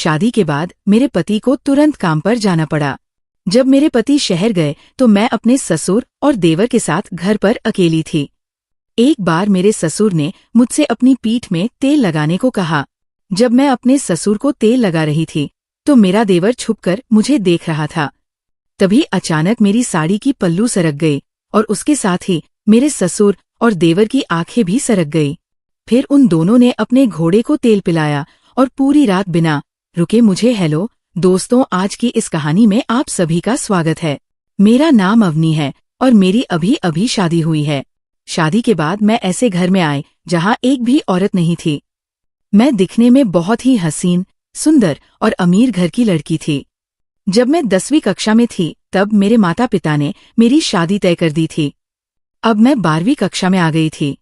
शादी के बाद मेरे पति को तुरंत काम पर जाना पड़ा। जब मेरे पति शहर गए तो मैं अपने ससुर और देवर के साथ घर पर अकेली थी। एक बार मेरे ससुर ने मुझसे अपनी पीठ में तेल लगाने को कहा। जब मैं अपने ससुर को तेल लगा रही थी तो मेरा देवर छुपकर मुझे देख रहा था। तभी अचानक मेरी साड़ी की पल्लू सरक गई और उसके साथ ही मेरे ससुर और देवर की आंखें भी सरक गई। फिर उन दोनों ने अपने घोड़े को तेल पिलाया और पूरी रात बिना रुके मुझे हेलो दोस्तों, आज की इस कहानी में आप सभी का स्वागत है। मेरा नाम अवनी है और मेरी अभी अभी शादी हुई है। शादी के बाद मैं ऐसे घर में आई जहाँ एक भी औरत नहीं थी। मैं दिखने में बहुत ही हसीन, सुंदर और अमीर घर की लड़की थी। जब मैं 10वीं कक्षा में थी तब मेरे माता पिता ने मेरी शादी तय कर दी थी। अब मैं 12वीं कक्षा में आ गई थी।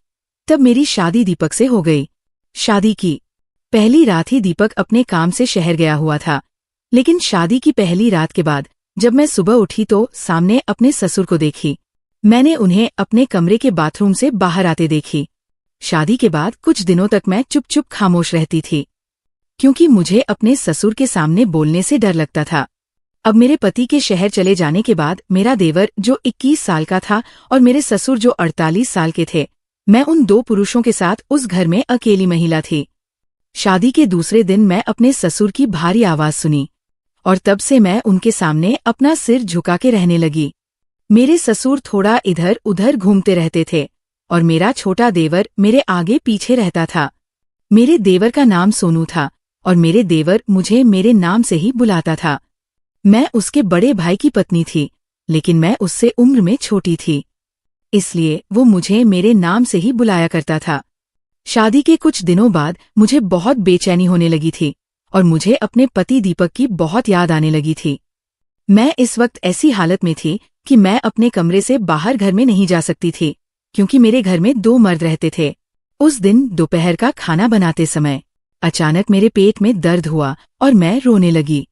तब मेरी शादी दीपक से हो गई। शादी की पहली रात ही दीपक अपने काम से शहर गया हुआ था, लेकिन शादी की पहली रात के बाद जब मैं सुबह उठी तो सामने अपने ससुर को देखी। मैंने उन्हें अपने कमरे के बाथरूम से बाहर आते देखी। शादी के बाद कुछ दिनों तक मैं चुप चुप खामोश रहती थी, क्योंकि मुझे अपने ससुर के सामने बोलने से डर लगता था। अब मेरे पति के शहर चले जाने के बाद मेरा देवर जो 21 साल का था और मेरे ससुर जो 48 साल के थे, मैं उन दो पुरुषों के साथ उस घर में अकेली महिला थी। शादी के दूसरे दिन मैं अपने ससुर की भारी आवाज सुनी और तब से मैं उनके सामने अपना सिर झुका के रहने लगी। मेरे ससुर थोड़ा इधर उधर घूमते रहते थे और मेरा छोटा देवर मेरे आगे पीछे रहता था। मेरे देवर का नाम सोनू था और मेरे देवर मुझे मेरे नाम से ही बुलाता था। मैं उसके बड़े भाई की पत्नी थी, लेकिन मैं उससे उम्र में छोटी थी, इसलिए वो मुझे मेरे नाम से ही बुलाया करता था। शादी के कुछ दिनों बाद मुझे बहुत बेचैनी होने लगी थी और मुझे अपने पति दीपक की बहुत याद आने लगी थी। मैं इस वक्त ऐसी हालत में थी कि मैं अपने कमरे से बाहर घर में नहीं जा सकती थी, क्योंकि मेरे घर में 2 मर्द रहते थे। उस दिन दोपहर का खाना बनाते समय अचानक मेरे पेट में दर्द हुआ और मैं रोने लगी।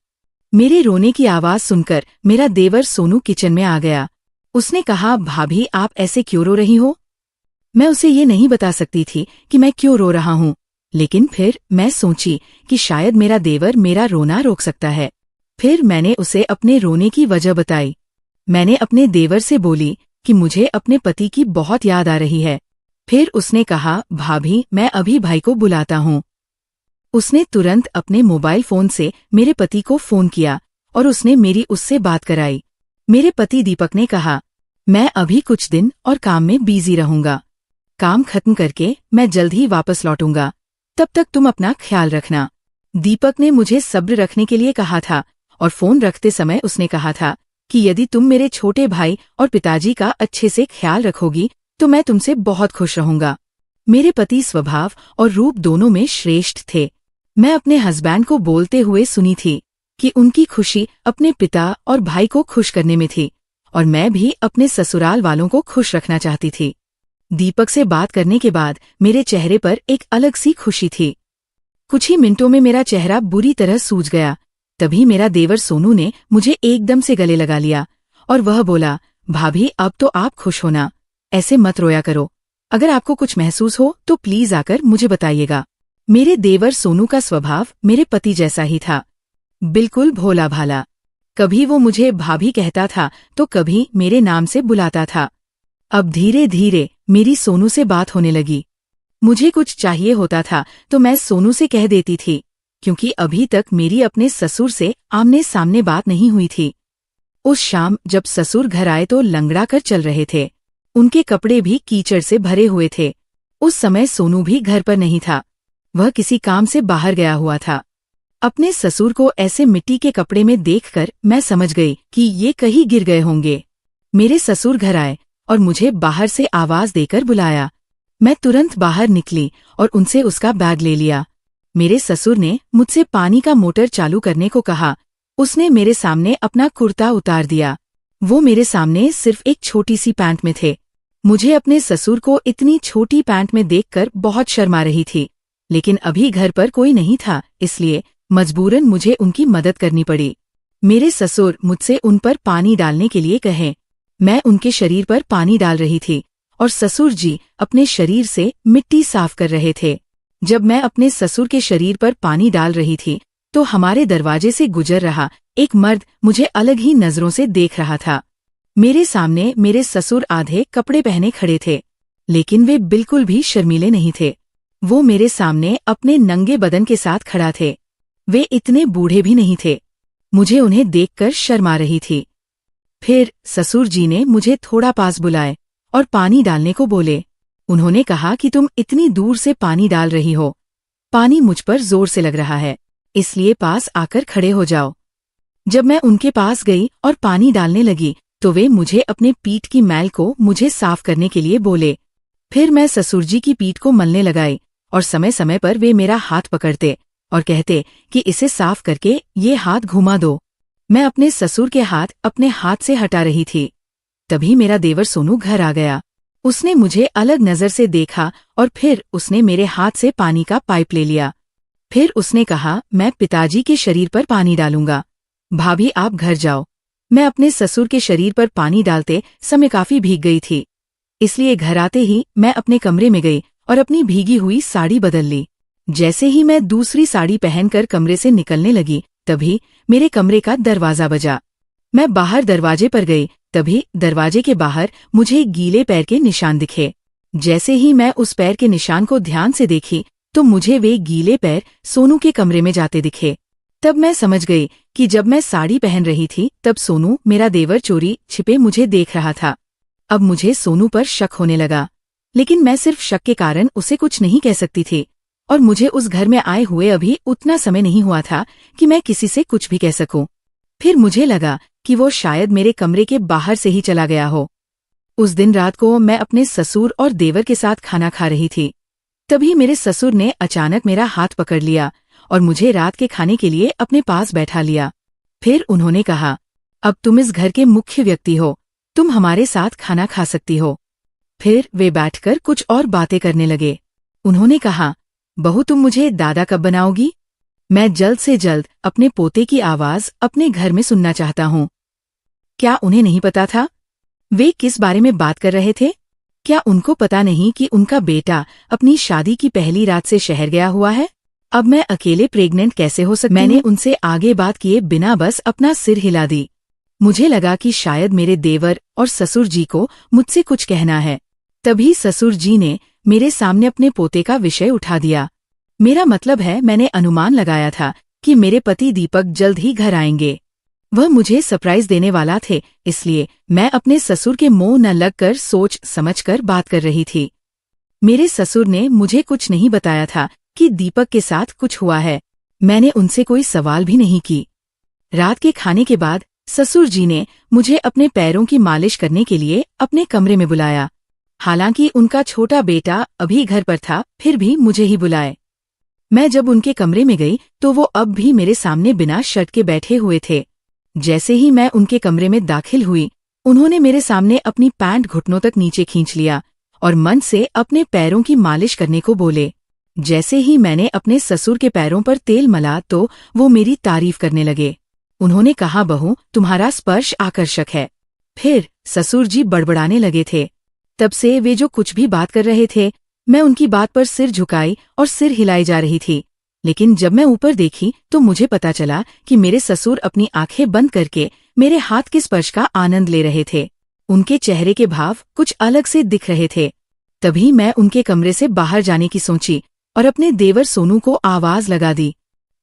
मेरे रोने की आवाज सुनकर मेरा देवर सोनू किचन में आ गया। उसने कहा, भाभी आप ऐसे क्यों रो रही हो? मैं उसे ये नहीं बता सकती थी कि मैं क्यों रो रहा हूँ, लेकिन फिर मैं सोची कि शायद मेरा देवर मेरा रोना रोक सकता है। फिर मैंने उसे अपने रोने की वजह बताई। मैंने अपने देवर से बोली कि मुझे अपने पति की बहुत याद आ रही है। फिर उसने कहा, भाभी मैं अभी भाई को बुलाता हूँ। उसने तुरंत अपने मोबाइल फोन से मेरे पति को फोन किया और उसने मेरी उससे बात कराई। मेरे पति दीपक ने कहा, मैं अभी कुछ दिन और काम में बिजी रहूंगा। काम खत्म करके मैं जल्द ही वापस लौटूंगा, तब तक तुम अपना ख्याल रखना। दीपक ने मुझे सब्र रखने के लिए कहा था और फोन रखते समय उसने कहा था कि यदि तुम मेरे छोटे भाई और पिताजी का अच्छे से ख्याल रखोगी तो मैं तुमसे बहुत खुश रहूंगा। मेरे पति स्वभाव और रूप दोनों में श्रेष्ठ थे। मैं अपने हस्बैंड को बोलते हुए सुनी थी कि उनकी खुशी अपने पिता और भाई को खुश करने में थी और मैं भी अपने ससुराल वालों को खुश रखना चाहती थी। दीपक से बात करने के बाद मेरे चेहरे पर एक अलग सी खुशी थी। कुछ ही मिनटों में मेरा चेहरा बुरी तरह सूज गया। तभी मेरा देवर सोनू ने मुझे एकदम से गले लगा लिया और वह बोला, भाभी अब तो आप खुश होना, ऐसे मत रोया करो। अगर आपको कुछ महसूस हो तो प्लीज आकर मुझे बताइएगा। मेरे देवर सोनू का स्वभाव मेरे पति जैसा ही था, बिल्कुल भोला भाला। कभी वो मुझे भाभी कहता था तो कभी मेरे नाम से बुलाता था। अब धीरे धीरे मेरी सोनू से बात होने लगी। मुझे कुछ चाहिए होता था तो मैं सोनू से कह देती थी, क्योंकि अभी तक मेरी अपने ससुर से आमने सामने बात नहीं हुई थी। उस शाम जब ससुर घर आए तो लंगड़ा कर चल रहे थे। उनके कपड़े भी कीचड़ से भरे हुए थे। उस समय सोनू भी घर पर नहीं था, वह किसी काम से बाहर गया हुआ था। अपने ससुर को ऐसे मिट्टी के कपड़े में देखकर मैं समझ गई कि ये कहीं गिर गए होंगे। मेरे ससुर घर आए और मुझे बाहर से आवाज देकर बुलाया। मैं तुरंत बाहर निकली और उनसे उसका बैग ले लिया। मेरे ससुर ने मुझसे पानी का मोटर चालू करने को कहा। उसने मेरे सामने अपना कुर्ता उतार दिया। वो मेरे सामने सिर्फ एक छोटी सी पैंट में थे। मुझे अपने ससुर को इतनी छोटी पैंट में देखकर बहुत शर्म आ रही थी, लेकिन अभी घर पर कोई नहीं था, इसलिए मजबूरन मुझे उनकी मदद करनी पड़ी। मेरे ससुर मुझसे उन पर पानी डालने के लिए कहे। मैं उनके शरीर पर पानी डाल रही थी और ससुर जी अपने शरीर से मिट्टी साफ कर रहे थे। जब मैं अपने ससुर के शरीर पर पानी डाल रही थी तो हमारे दरवाजे से गुजर रहा एक मर्द मुझे अलग ही नजरों से देख रहा था। मेरे सामने मेरे ससुर आधे कपड़े पहने खड़े थे, लेकिन वे बिल्कुल भी शर्मीले नहीं थे। वो मेरे सामने अपने नंगे बदन के साथ खड़ा थे। वे इतने बूढ़े भी नहीं थे। मुझे उन्हें देखकर शर्म आ रही थी। फिर ससुर जी ने मुझे थोड़ा पास बुलाए और पानी डालने को बोले। उन्होंने कहा कि तुम इतनी दूर से पानी डाल रही हो, पानी मुझ पर जोर से लग रहा है, इसलिए पास आकर खड़े हो जाओ। जब मैं उनके पास गई और पानी डालने लगी तो वे मुझे अपने पीठ की मैल को मुझे साफ करने के लिए बोले। फिर मैं ससुर जी की पीठ को मलने लगाई और समय समय पर वे मेरा हाथ पकड़ते और कहते कि इसे साफ करके ये हाथ घुमा दो। मैं अपने ससुर के हाथ अपने हाथ से हटा रही थी। तभी मेरा देवर सोनू घर आ गया। उसने मुझे अलग नजर से देखा और फिर उसने मेरे हाथ से पानी का पाइप ले लिया। फिर उसने कहा, मैं पिताजी के शरीर पर पानी डालूंगा, भाभी आप घर जाओ। मैं अपने ससुर के शरीर पर पानी डालते समय काफी भीग गई थी, इसलिए घर आते ही मैं अपने कमरे में गई और अपनी भीगी हुई साड़ी बदल ली। जैसे ही मैं दूसरी साड़ी पहनकर कमरे से निकलने लगी, तभी मेरे कमरे का दरवाजा बजा। मैं बाहर दरवाजे पर गई, तभी दरवाजे के बाहर मुझे गीले पैर के निशान दिखे। जैसे ही मैं उस पैर के निशान को ध्यान से देखी तो मुझे वे गीले पैर सोनू के कमरे में जाते दिखे। तब मैं समझ गई कि जब मैं साड़ी पहन रही थी तब सोनू मेरा देवर चोरी छिपे मुझे देख रहा था। अब मुझे सोनू पर शक होने लगा, लेकिन मैं सिर्फ शक के कारण उसे कुछ नहीं कह सकती थी और मुझे उस घर में आए हुए अभी उतना समय नहीं हुआ था कि मैं किसी से कुछ भी कह सकूं। फिर मुझे लगा कि वो शायद मेरे कमरे के बाहर से ही चला गया हो। उस दिन रात को मैं अपने ससुर और देवर के साथ खाना खा रही थी। तभी मेरे ससुर ने अचानक मेरा हाथ पकड़ लिया और मुझे रात के खाने के लिए अपने पास बैठा लिया। फिर उन्होंने कहा, अब तुम इस घर के मुख्य व्यक्ति हो, तुम हमारे साथ खाना खा सकती हो। फिर वे बैठकर कुछ और बातें करने लगे। उन्होंने कहा, बहू तुम मुझे दादा कब बनाओगी? मैं जल्द से जल्द अपने पोते की आवाज अपने घर में सुनना चाहता हूँ। क्या उन्हें नहीं पता था वे किस बारे में बात कर रहे थे? क्या उनको पता नहीं कि उनका बेटा अपनी शादी की पहली रात से शहर गया हुआ है? अब मैं अकेले प्रेग्नेंट कैसे हो सकती हूँ? मैंने उनसे आगे बात किए बिना बस अपना सिर हिला दी। मुझे लगा कि शायद मेरे देवर और ससुर जी को मुझसे कुछ कहना है। तभी ससुर जी ने मेरे सामने अपने पोते का विषय उठा दिया। मेरा मतलब है, मैंने अनुमान लगाया था कि मेरे पति दीपक जल्द ही घर आएंगे। वह मुझे सरप्राइज देने वाला थे, इसलिए मैं अपने ससुर के मुंह न लगकर सोच समझकर बात कर रही थी। मेरे ससुर ने मुझे कुछ नहीं बताया था कि दीपक के साथ कुछ हुआ है। मैंने उनसे कोई सवाल भी नहीं की। रात के खाने के बाद ससुर जी ने मुझे अपने पैरों की मालिश करने के लिए अपने कमरे में बुलाया। हालांकि उनका छोटा बेटा अभी घर पर था, फिर भी मुझे ही बुलाए। मैं जब उनके कमरे में गई तो वो अब भी मेरे सामने बिना शर्ट के बैठे हुए थे। जैसे ही मैं उनके कमरे में दाखिल हुई, उन्होंने मेरे सामने अपनी पैंट घुटनों तक नीचे खींच लिया और मन से अपने पैरों की मालिश करने को बोले। जैसे ही मैंने अपने ससुर के पैरों पर तेल मला तो वो मेरी तारीफ करने लगे। उन्होंने कहा, बहू तुम्हारा स्पर्श आकर्षक है। फिर ससुर जी बड़बड़ाने लगे थे। तब से वे जो कुछ भी बात कर रहे थे, मैं उनकी बात पर सिर झुकाई और सिर हिलाई जा रही थी। लेकिन जब मैं ऊपर देखी तो मुझे पता चला कि मेरे ससुर अपनी आंखें बंद करके मेरे हाथ के स्पर्श का आनंद ले रहे थे। उनके चेहरे के भाव कुछ अलग से दिख रहे थे। तभी मैं उनके कमरे से बाहर जाने की सोची और अपने देवर सोनू को आवाज लगा दी।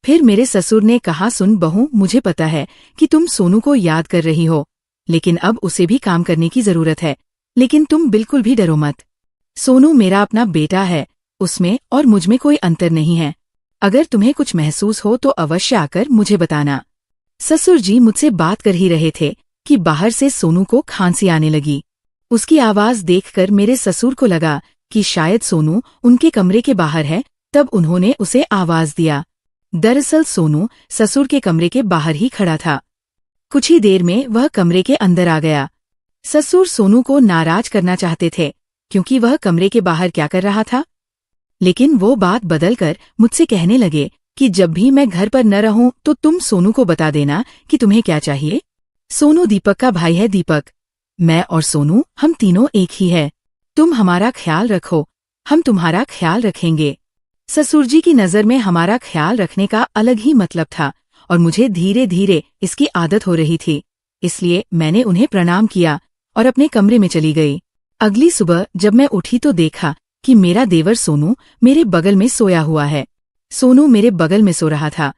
फिर मेरे ससुर ने कहा, सुन बहू, मुझे पता है कि तुम सोनू को याद कर रही हो, लेकिन अब उसे भी काम करने की जरूरत है। लेकिन तुम बिल्कुल भी डरो मत। सोनू मेरा अपना बेटा है, उसमें और मुझमें कोई अंतर नहीं है। अगर तुम्हें कुछ महसूस हो तो अवश्य आकर मुझे बताना। ससुर जी मुझसे बात कर ही रहे थे कि बाहर से सोनू को खांसी आने लगी। उसकी आवाज देखकर मेरे ससुर को लगा कि शायद सोनू उनके कमरे के बाहर है, तब उन्होंने उसे आवाज दिया। दरअसल सोनू ससुर के कमरे के बाहर ही खड़ा था। कुछ ही देर में वह कमरे के अंदर आ गया। ससुर सोनू को नाराज करना चाहते थे क्योंकि वह कमरे के बाहर क्या कर रहा था, लेकिन वो बात बदलकर मुझसे कहने लगे कि जब भी मैं घर पर न रहूं तो तुम सोनू को बता देना कि तुम्हें क्या चाहिए। सोनू दीपक का भाई है। दीपक, मैं और सोनू हम तीनों एक ही है। तुम हमारा ख्याल रखो, हम तुम्हारा ख्याल रखेंगे। ससुर जी की नज़र में हमारा ख्याल रखने का अलग ही मतलब था और मुझे धीरे धीरे इसकी आदत हो रही थी। इसलिए मैंने उन्हें प्रणाम किया और अपने कमरे में चली गई। अगली सुबह जब मैं उठी तो देखा कि मेरा देवर सोनू मेरे बगल में सोया हुआ है। सोनू मेरे बगल में सो रहा था,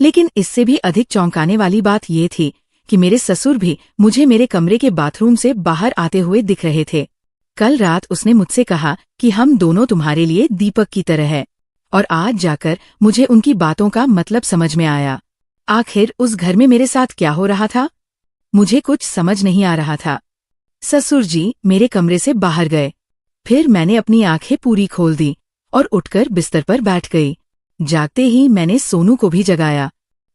लेकिन इससे भी अधिक चौंकाने वाली बात ये थी कि मेरे ससुर भी मुझे मेरे कमरे के बाथरूम से बाहर आते हुए दिख रहे थे। कल रात उसने मुझसे कहा कि हम दोनों तुम्हारे लिए दीपक की तरह है, और आज जाकर मुझे उनकी बातों का मतलब समझ में आया। आखिर उस घर में मेरे साथ क्या हो रहा था? मुझे कुछ समझ नहीं आ रहा था। ससुर जी मेरे कमरे से बाहर गए। फिर मैंने अपनी आंखें पूरी खोल दी और उठकर बिस्तर पर बैठ गई। जागते ही मैंने सोनू को भी जगाया।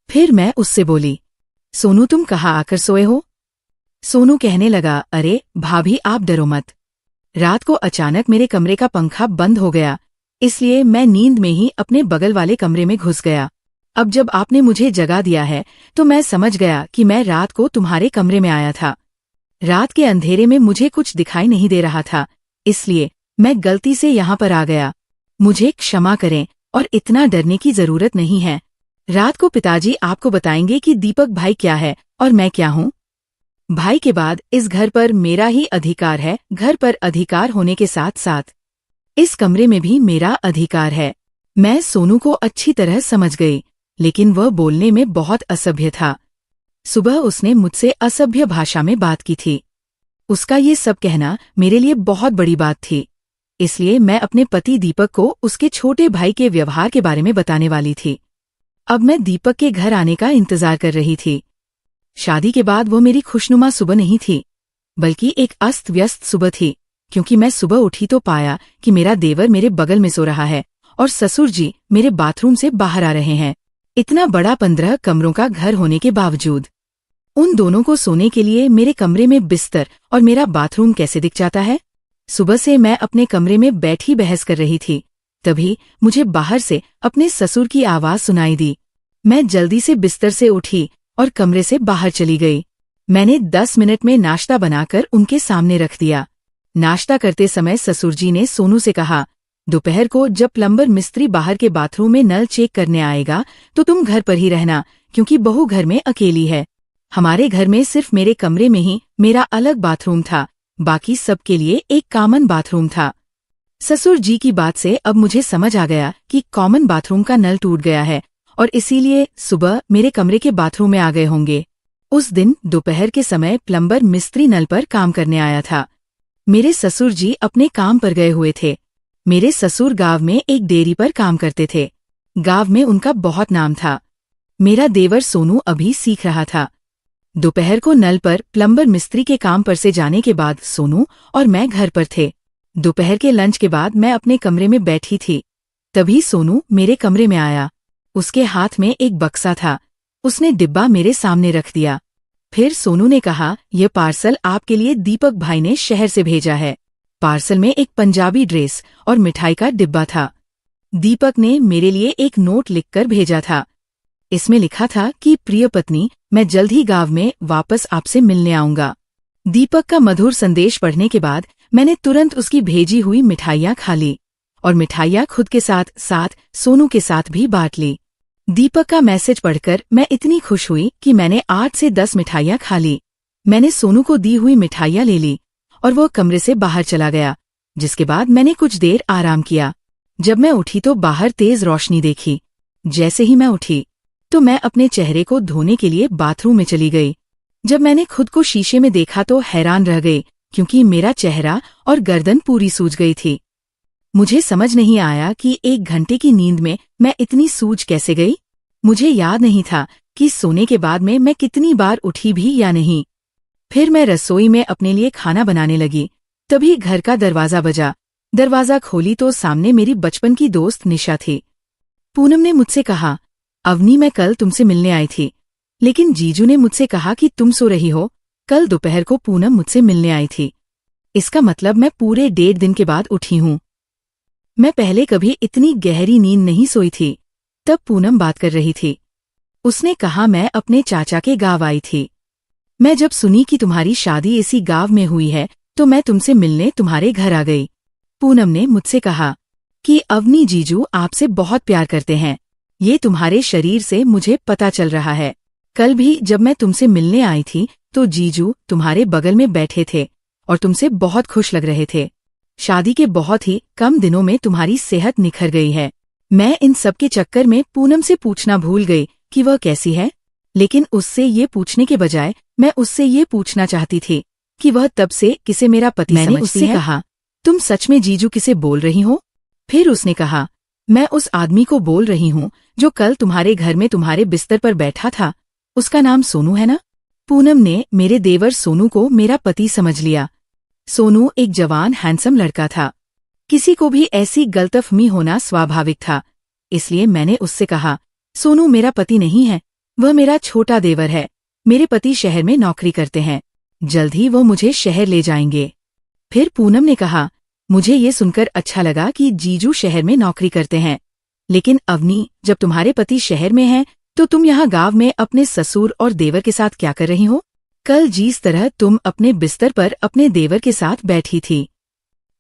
फिर मैं उससे बोली, सोनू तुम कहाँ आकर सोए हो? सोनू कहने लगा, अरे भाभी आप डरो मत। रात को अचानक मेरे कमरे का पंखा बंद हो गया, इसलिए मैं नींद में ही अपने बगल वाले कमरे में घुस गया। अब जब आपने मुझे जगा दिया है तो मैं समझ गया कि मैं रात को तुम्हारे कमरे में आया था। रात के अंधेरे में मुझे कुछ दिखाई नहीं दे रहा था, इसलिए मैं गलती से यहाँ पर आ गया। मुझे क्षमा करें और इतना डरने की जरूरत नहीं है। रात को पिताजी आपको बताएंगे कि दीपक भाई क्या है और मैं क्या हूँ। भाई के बाद इस घर पर मेरा ही अधिकार है। घर पर अधिकार होने के साथ साथ इस कमरे में भी मेरा अधिकार है। मैं सोनू को अच्छी तरह समझ गई, लेकिन वह बोलने में बहुत असभ्य था। सुबह उसने मुझसे असभ्य भाषा में बात की थी। उसका ये सब कहना मेरे लिए बहुत बड़ी बात थी, इसलिए मैं अपने पति दीपक को उसके छोटे भाई के व्यवहार के बारे में बताने वाली थी। अब मैं दीपक के घर आने का इंतजार कर रही थी। शादी के बाद वो मेरी खुशनुमा सुबह नहीं थी, बल्कि एक अस्त व्यस्त सुबह थी, क्योंकि मैं सुबह उठी तो पाया कि मेरा देवर मेरे बगल में सो रहा है और ससुर जी मेरे बाथरूम से बाहर आ रहे हैं। इतना बड़ा 15 कमरों का घर होने के बावजूद उन दोनों को सोने के लिए मेरे कमरे में बिस्तर और मेरा बाथरूम कैसे दिख जाता है? सुबह से मैं अपने कमरे में बैठी बहस कर रही थी, तभी मुझे बाहर से अपने ससुर की आवाज सुनाई दी। मैं जल्दी से बिस्तर से उठी और कमरे से बाहर चली गई। मैंने 10 मिनट में नाश्ता बनाकर उनके सामने रख दिया। नाश्ता करते समय ससुर जी ने सोनू से कहा, दोपहर को जब प्लम्बर मिस्त्री बाहर के बाथरूम में नल चेक करने आएगा तो तुम घर पर ही रहना, क्योंकि बहू घर में अकेली है। हमारे घर में सिर्फ मेरे कमरे में ही मेरा अलग बाथरूम था, बाकी सबके लिए एक कॉमन बाथरूम था। ससुर जी की बात से अब मुझे समझ आ गया कि कॉमन बाथरूम का नल टूट गया है और इसीलिए सुबह मेरे कमरे के बाथरूम में आ गए होंगे। उस दिन दोपहर के समय प्लम्बर मिस्त्री नल पर काम करने आया था। मेरे ससुर जी अपने काम पर गए हुए थे। मेरे ससुर गांव में एक डेयरी पर काम करते थे। गांव में उनका बहुत नाम था। मेरा देवर सोनू अभी सीख रहा था। दोपहर को नल पर प्लम्बर मिस्त्री के काम पर से जाने के बाद सोनू और मैं घर पर थे। दोपहर के लंच के बाद मैं अपने कमरे में बैठी थी, तभी सोनू मेरे कमरे में आया। उसके हाथ में एक बक्सा था। उसने डिब्बा मेरे सामने रख दिया। फिर सोनू ने कहा, यह पार्सल आपके लिए दीपक भाई ने शहर से भेजा है। पार्सल में एक पंजाबी ड्रेस और मिठाई का डिब्बा था। दीपक ने मेरे लिए एक नोट लिखकर भेजा था। इसमें लिखा था कि प्रिय पत्नी, मैं जल्द ही गांव में वापस आपसे मिलने आऊंगा। दीपक का मधुर संदेश पढ़ने के बाद मैंने तुरंत उसकी भेजी हुई मिठाइयाँ खा ली और मिठाइयाँ खुद के साथ साथ सोनू के साथ भी बांट ली। दीपक का मैसेज पढ़कर मैं इतनी खुश हुई कि मैंने 8 से 10 मिठाइयाँ खा ली। मैंने सोनू को दी हुई मिठाइयाँ ले ली और वो कमरे से बाहर चला गया, जिसके बाद मैंने कुछ देर आराम किया। जब मैं उठी तो बाहर तेज रोशनी देखी। जैसे ही मैं उठी तो मैं अपने चेहरे को धोने के लिए बाथरूम में चली गई। जब मैंने खुद को शीशे में देखा तो हैरान रह गई, क्योंकि मेरा चेहरा और गर्दन पूरी सूज गई थी। मुझे समझ नहीं आया कि 1 घंटे की नींद में मैं इतनी सूज कैसे गई। मुझे याद नहीं था कि सोने के बाद में मैं कितनी बार उठी भी या नहीं। फिर मैं रसोई में अपने लिए खाना बनाने लगी। तभी घर का दरवाजा बजा। दरवाजा खोली तो सामने मेरी बचपन की दोस्त निशा थी। पूनम ने मुझसे कहा, अवनी मैं कल तुमसे मिलने आई थी, लेकिन जीजू ने मुझसे कहा कि तुम सो रही हो। कल दोपहर को पूनम मुझसे मिलने आई थी। इसका मतलब मैं पूरे 1.5 दिन के बाद उठी हूँ। मैं पहले कभी इतनी गहरी नींद नहीं सोई थी। तब पूनम बात कर रही थी। उसने कहा, मैं अपने चाचा के गांव आई थी। मैं जब सुनी कि तुम्हारी शादी इसी गांव में हुई है तो मैं तुमसे मिलने तुम्हारे घर आ गई। पूनम ने मुझसे कहा, कि अवनी जीजू आपसे बहुत प्यार करते हैं। ये तुम्हारे शरीर से मुझे पता चल रहा है। कल भी जब मैं तुमसे मिलने आई थी तो जीजू तुम्हारे बगल में बैठे थे और तुमसे बहुत खुश लग रहे थे। शादी के बहुत ही कम दिनों में तुम्हारी सेहत निखर गई है। मैं इन सब के चक्कर में पूनम से पूछना भूल गई कि वह कैसी है, लेकिन उससे ये पूछने के बजाय मैं उससे ये पूछना चाहती थी कि वह तब से किसे मेरा पति समझती है। मैंने उससे कहा, तुम सच में जीजू किसे बोल रही हो? फिर उसने कहा, मैं उस आदमी को बोल रही हूँ जो कल तुम्हारे घर में तुम्हारे बिस्तर पर बैठा था। उसका नाम सोनू है ना? पूनम ने मेरे देवर सोनू को मेरा पति समझ लिया। सोनू एक जवान हैंडसम लड़का था। किसी को भी ऐसी गलतफहमी होना स्वाभाविक था, इसलिए मैंने उससे कहा, सोनू मेरा पति नहीं है, वह मेरा छोटा देवर है। मेरे पति शहर में नौकरी करते हैं, जल्द ही वो मुझे शहर ले जाएंगे। फिर पूनम ने कहा, मुझे ये सुनकर अच्छा लगा कि जीजू शहर में नौकरी करते हैं, लेकिन अवनी, जब तुम्हारे पति शहर में हैं तो तुम यहाँ गांव में अपने ससुर और देवर के साथ क्या कर रही हो? कल जिस तरह तुम अपने बिस्तर पर अपने देवर के साथ बैठी थी,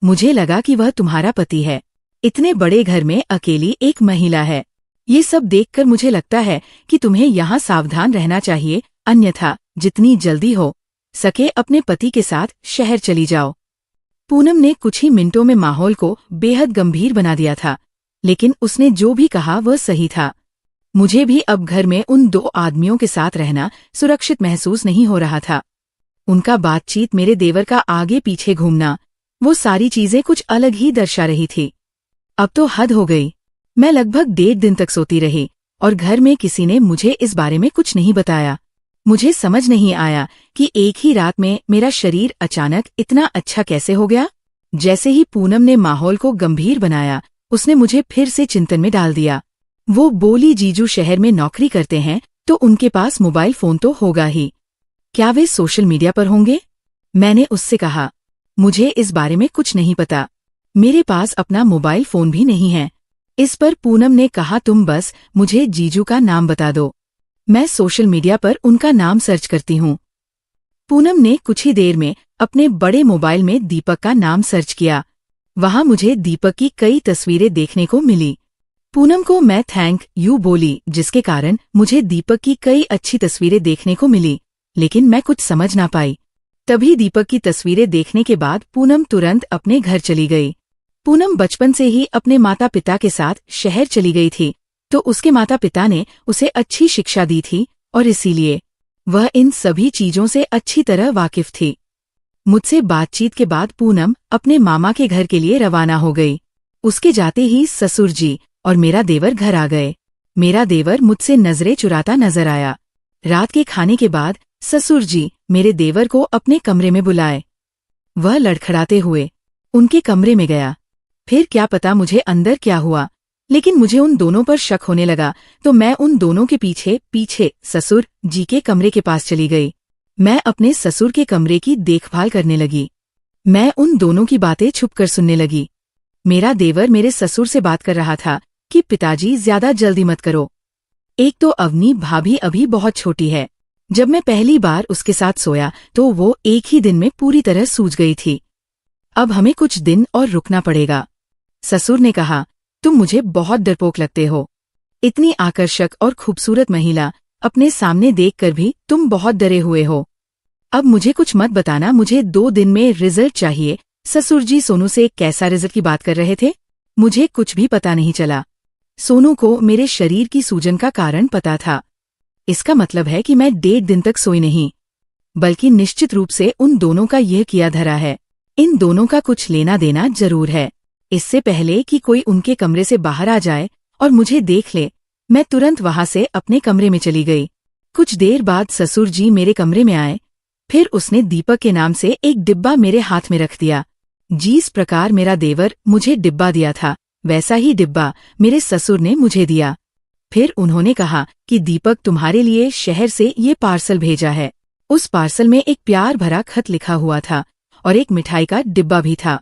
मुझे लगा कि वह तुम्हारा पति है। इतने बड़े घर में अकेली एक महिला है। ये सब देखकर मुझे लगता है कि तुम्हें यहाँ सावधान रहना चाहिए, अन्यथा जितनी जल्दी हो सके अपने पति के साथ शहर चली जाओ। पूनम ने कुछ ही मिनटों में माहौल को बेहद गंभीर बना दिया था, लेकिन उसने जो भी कहा वह सही था। मुझे भी अब घर में उन दो आदमियों के साथ रहना सुरक्षित महसूस नहीं हो रहा था। उनका बातचीत, मेरे देवर का आगे पीछे घूमना, वो सारी चीजें कुछ अलग ही दर्शा रही थी। अब तो हद हो गई। मैं लगभग 1.5 दिन तक सोती रही और घर में किसी ने मुझे इस बारे में कुछ नहीं बताया। मुझे समझ नहीं आया कि एक ही रात में मेरा शरीर अचानक इतना अच्छा कैसे हो गया। जैसे ही पूनम ने माहौल को गंभीर बनाया, उसने मुझे फिर से चिंतन में डाल दिया। वो बोली, जीजू शहर में नौकरी करते हैं तो उनके पास मोबाइल फोन तो होगा ही। क्या वे सोशल मीडिया पर होंगे? मैंने उससे कहा, मुझे इस बारे में कुछ नहीं पता, मेरे पास अपना मोबाइल फोन भी नहीं है। इस पर पूनम ने कहा, तुम बस मुझे जीजू का नाम बता दो, मैं सोशल मीडिया पर उनका नाम सर्च करती हूँ। पूनम ने कुछ ही देर में अपने बड़े मोबाइल में दीपक का नाम सर्च किया। वहां मुझे दीपक की कई तस्वीरें देखने को मिली। पूनम को मैं थैंक यू बोली, जिसके कारण मुझे दीपक की कई अच्छी तस्वीरें देखने को मिली, लेकिन मैं कुछ समझ ना पाई। तभी दीपक की तस्वीरें देखने के बाद पूनम तुरंत अपने घर चली गई। पूनम बचपन से ही अपने माता पिता के साथ शहर चली गई थी, तो उसके माता पिता ने उसे अच्छी शिक्षा दी थी और इसीलिए वह इन सभी चीजों से अच्छी तरह वाकिफ थी। मुझसे बातचीत के बाद पूनम अपने मामा के घर के लिए रवाना हो गई। उसके जाते ही ससुर जी और मेरा देवर घर आ गए। मेरा देवर मुझसे नजरें चुराता नजर आया। रात के खाने के बाद ससुर जी मेरे देवर को अपने कमरे में बुलाए। वह लड़खड़ाते हुए उनके कमरे में गया। फिर क्या पता मुझे अंदर क्या हुआ, लेकिन मुझे उन दोनों पर शक होने लगा, तो मैं उन दोनों के पीछे पीछे ससुर जी के कमरे के पास चली गई। मैं अपने ससुर के कमरे की देखभाल करने लगी। मैं उन दोनों की बातें छुपकर सुनने लगी। मेरा देवर मेरे ससुर से बात कर रहा था कि पिताजी ज्यादा जल्दी मत करो। एक तो अवनी भाभी अभी बहुत छोटी है। जब मैं पहली बार उसके साथ सोया तो वो एक ही दिन में पूरी तरह सूज गई थी। अब हमें कुछ दिन और रुकना पड़ेगा। ससुर ने कहा, तुम मुझे बहुत डरपोक लगते हो। इतनी आकर्षक और खूबसूरत महिला अपने सामने देखकर भी तुम बहुत डरे हुए हो। अब मुझे कुछ मत बताना, मुझे 2 दिन में रिजल्ट चाहिए। ससुर जी सोनू से कैसा रिजल्ट की बात कर रहे थे, मुझे कुछ भी पता नहीं चला। सोनू को मेरे शरीर की सूजन का कारण पता था। इसका मतलब है कि मैं 1.5 दिन तक सोई नहीं, बल्कि निश्चित रूप से उन दोनों का यह किया धरा है। इन दोनों का कुछ लेना देना जरूर है। इससे पहले कि कोई उनके कमरे से बाहर आ जाए और मुझे देख ले, मैं तुरंत वहां से अपने कमरे में चली गई। कुछ देर बाद ससुर जी मेरे कमरे में आए। फिर उसने दीपक के नाम से एक डिब्बा मेरे हाथ में रख दिया। जिस प्रकार मेरा देवर मुझे डिब्बा दिया था, वैसा ही डिब्बा मेरे ससुर ने मुझे दिया। फिर उन्होंने कहा कि दीपक तुम्हारे लिए शहर से ये पार्सल भेजा है। उस पार्सल में एक प्यार भरा खत लिखा हुआ था और एक मिठाई का डिब्बा भी था।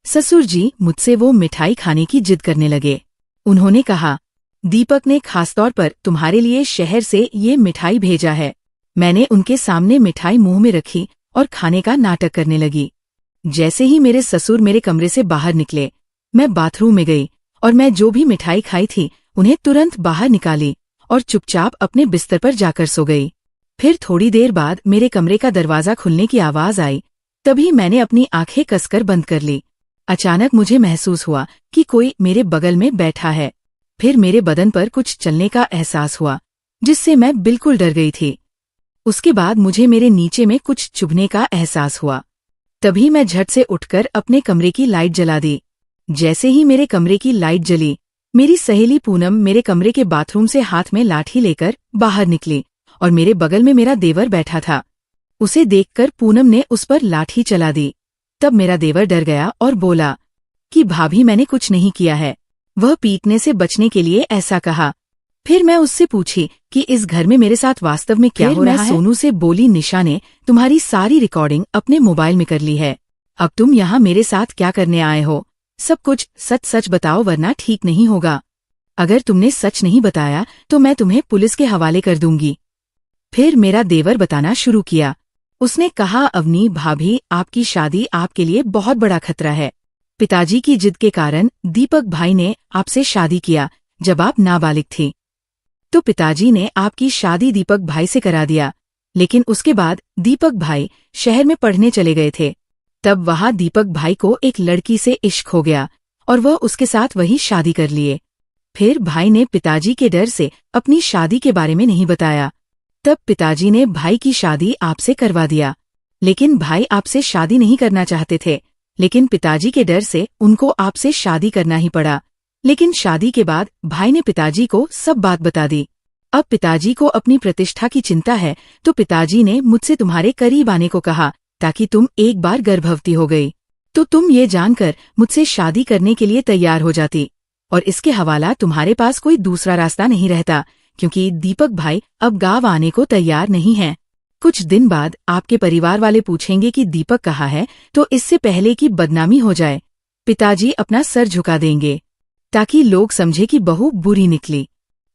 ससुर जी मुझसे वो मिठाई खाने की जिद करने लगे। उन्होंने कहा, दीपक ने खासतौर पर तुम्हारे लिए शहर से ये मिठाई भेजा है। मैंने उनके सामने मिठाई मुंह में रखी और खाने का नाटक करने लगी। जैसे ही मेरे ससुर मेरे कमरे से बाहर निकले, मैं बाथरूम में गई और मैं जो भी मिठाई खाई थी उन्हें तुरंत बाहर निकाली और चुपचाप अपने बिस्तर पर जाकर सो गई। फिर थोड़ी देर बाद मेरे कमरे का दरवाजा खुलने की आवाज आई। तभी मैंने अपनी आंखें कसकर बंद कर ली। अचानक मुझे महसूस हुआ कि कोई मेरे बगल में बैठा है। फिर मेरे बदन पर कुछ चलने का एहसास हुआ, जिससे मैं बिल्कुल डर गई थी। उसके बाद मुझे मेरे नीचे में कुछ चुभने का एहसास हुआ। तभी मैं झट से उठकर अपने कमरे की लाइट जला दी। जैसे ही मेरे कमरे की लाइट जली, मेरी सहेली पूनम मेरे कमरे के बाथरूम से हाथ में लाठी लेकर बाहर निकली और मेरे बगल में मेरा देवर बैठा था। उसे देखकर पूनम ने उस पर लाठी चला दी। तब मेरा देवर डर गया और बोला कि भाभी, मैंने कुछ नहीं किया है, वह पीटने से बचने के लिए ऐसा कहा। फिर मैं उससे पूछी कि इस घर में मेरे साथ वास्तव में क्या हो रहा है। सोनू से बोली, निशा ने तुम्हारी सारी रिकॉर्डिंग अपने मोबाइल में कर ली है। अब तुम यहाँ मेरे साथ क्या करने आए हो? सब कुछ सच सच बताओ, वरना ठीक नहीं होगा। अगर तुमने सच नहीं बताया तो मैं तुम्हें पुलिस के हवाले कर दूंगी। फिर मेरा देवर बताना शुरू किया। उसने कहा, अवनी भाभी, आपकी शादी आपके लिए बहुत बड़ा खतरा है। पिताजी की जिद के कारण दीपक भाई ने आपसे शादी किया जब आप नाबालिग थी। तो पिताजी ने आपकी शादी दीपक भाई से करा दिया, लेकिन उसके बाद दीपक भाई शहर में पढ़ने चले गए थे। तब वहां दीपक भाई को एक लड़की से इश्क हो गया और वह उसके साथ वही शादी कर लिए। फिर भाई ने पिताजी के डर से अपनी शादी के बारे में नहीं बताया। तब पिताजी ने भाई की शादी आपसे करवा दिया, लेकिन भाई आपसे शादी नहीं करना चाहते थे, लेकिन पिताजी के डर से उनको आपसे शादी करना ही पड़ा। लेकिन शादी के बाद भाई ने पिताजी को सब बात बता दी। अब पिताजी को अपनी प्रतिष्ठा की चिंता है, तो पिताजी ने मुझसे तुम्हारे करीब आने को कहा, ताकि तुम एक बार गर्भवती हो गई तो तुम ये जानकर मुझसे शादी करने के लिए तैयार हो जाती, और इसके हवाला तुम्हारे पास कोई दूसरा रास्ता नहीं रहता, क्योंकि दीपक भाई अब गांव आने को तैयार नहीं हैं। कुछ दिन बाद आपके परिवार वाले पूछेंगे कि दीपक कहाँ है, तो इससे पहले कि बदनामी हो जाए, पिताजी अपना सर झुका देंगे, ताकि लोग समझे कि बहू बुरी निकली।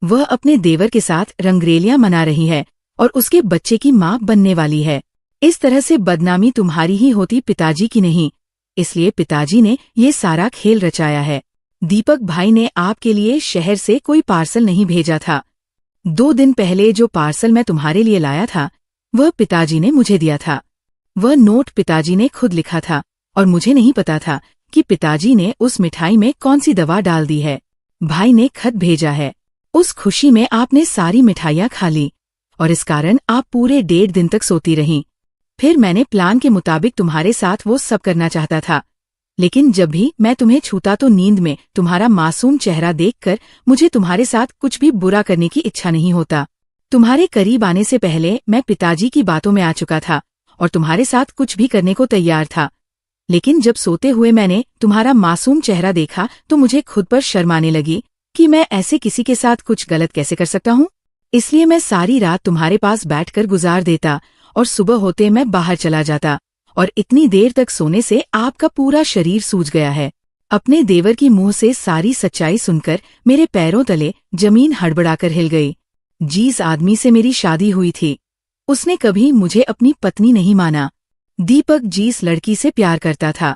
वह अपने देवर के साथ रंगरेलियां मना रही है और उसके बच्चे की माँ बनने वाली है। इस तरह से बदनामी तुम्हारी ही होती, पिताजी की नहीं। इसलिए पिताजी ने ये सारा खेल रचाया है। दीपक भाई ने आपके लिए शहर से कोई पार्सल नहीं भेजा था। 2 दिन पहले जो पार्सल मैं तुम्हारे लिए लाया था, वह पिताजी ने मुझे दिया था। वह नोट पिताजी ने खुद लिखा था और मुझे नहीं पता था कि पिताजी ने उस मिठाई में कौन सी दवा डाल दी है। भाई ने खत भेजा है। उस खुशी में आपने सारी मिठाइयाँ खा ली और इस कारण आप पूरे 1.5 दिन तक सोती रहीं। फिर मैंने प्लान के मुताबिक तुम्हारे साथ वो सब करना चाहता था, लेकिन जब भी मैं तुम्हें छूता तो नींद में तुम्हारा मासूम चेहरा देखकर मुझे तुम्हारे साथ कुछ भी बुरा करने की इच्छा नहीं होता। तुम्हारे करीब आने से पहले मैं पिताजी की बातों में आ चुका था और तुम्हारे साथ कुछ भी करने को तैयार था, लेकिन जब सोते हुए मैंने तुम्हारा मासूम चेहरा देखा तो मुझे खुद पर शर्म आने लगी कि मैं ऐसे किसी के साथ कुछ गलत कैसे कर सकता हूँ। इसलिए मैं सारी रात तुम्हारे पास बैठकर गुजार देता और सुबह होते मैं बाहर चला जाता, और इतनी देर तक सोने से आपका पूरा शरीर सूज गया है। अपने देवर की मुंह से सारी सच्चाई सुनकर मेरे पैरों तले जमीन हड़बड़ाकर हिल गई। जिस आदमी से मेरी शादी हुई थी, उसने कभी मुझे अपनी पत्नी नहीं माना। दीपक जिस लड़की से प्यार करता था,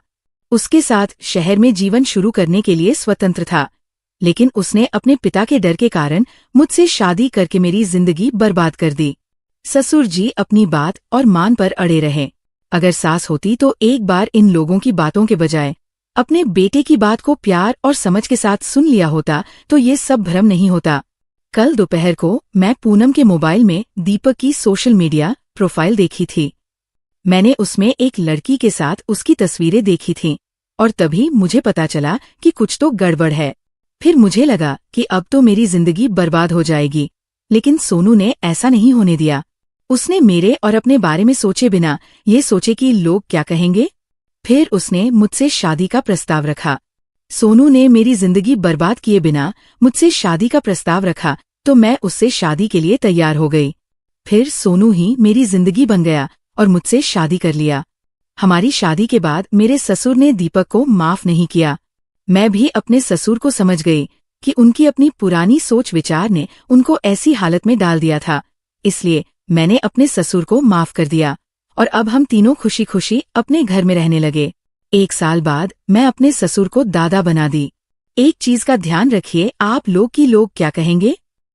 उसके साथ शहर में जीवन शुरू करने के लिए स्वतंत्र था, लेकिन उसने अपने पिता के डर के कारण मुझसे शादी करके मेरी जिंदगी बर्बाद कर दी। ससुर जी अपनी बात और मान पर अड़े रहे। अगर सास होती तो एक बार इन लोगों की बातों के बजाय अपने बेटे की बात को प्यार और समझ के साथ सुन लिया होता तो ये सब भ्रम नहीं होता। कल दोपहर को मैं पूनम के मोबाइल में दीपक की सोशल मीडिया प्रोफाइल देखी थी। मैंने उसमें एक लड़की के साथ उसकी तस्वीरें देखी थीं और तभी मुझे पता चला कि कुछ तो गड़बड़ है। फिर मुझे लगा कि अब तो मेरी जिंदगी बर्बाद हो जाएगी, लेकिन सोनू ने ऐसा नहीं होने दिया। उसने मेरे और अपने बारे में सोचे बिना ये सोचे कि लोग क्या कहेंगे, फिर उसने मुझसे शादी का प्रस्ताव रखा। सोनू ने मेरी जिंदगी बर्बाद किए बिना मुझसे शादी का प्रस्ताव रखा तो मैं उससे शादी के लिए तैयार हो गई। फिर सोनू ही मेरी जिंदगी बन गया और मुझसे शादी कर लिया। हमारी शादी के बाद मेरे ससुर ने दीपक को माफ नहीं किया। मैं भी अपने ससुर को समझ गई कि उनकी अपनी पुरानी सोच विचार ने उनको ऐसी हालत में डाल दिया था, इसलिए मैंने अपने ससुर को माफ कर दिया और अब हम तीनों खुशी खुशी अपने घर में रहने लगे। 1 साल बाद मैं अपने ससुर को दादा बना दी। एक चीज का ध्यान रखिए, आप लोग क्या कहेंगे।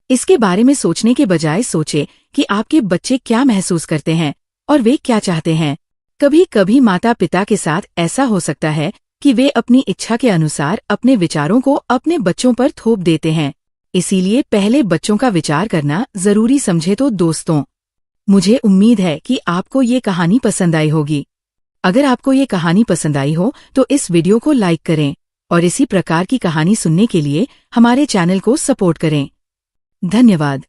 इसके बारे में सोचने के बजाय सोचे कि आपके बच्चे क्या महसूस करते हैं और वे क्या चाहते हैं। कभी कभी माता पिता के साथ ऐसा हो सकता है कि वे अपनी इच्छा के अनुसार अपने विचारों को अपने बच्चों पर थोप देते हैं। इसीलिए पहले बच्चों का विचार करना जरूरी समझे। तो दोस्तों, मुझे उम्मीद है कि आपको ये कहानी पसंद आई होगी। अगर आपको ये कहानी पसंद आई हो तो इस वीडियो को लाइक करें और इसी प्रकार की कहानी सुनने के लिए हमारे चैनल को सपोर्ट करें। धन्यवाद।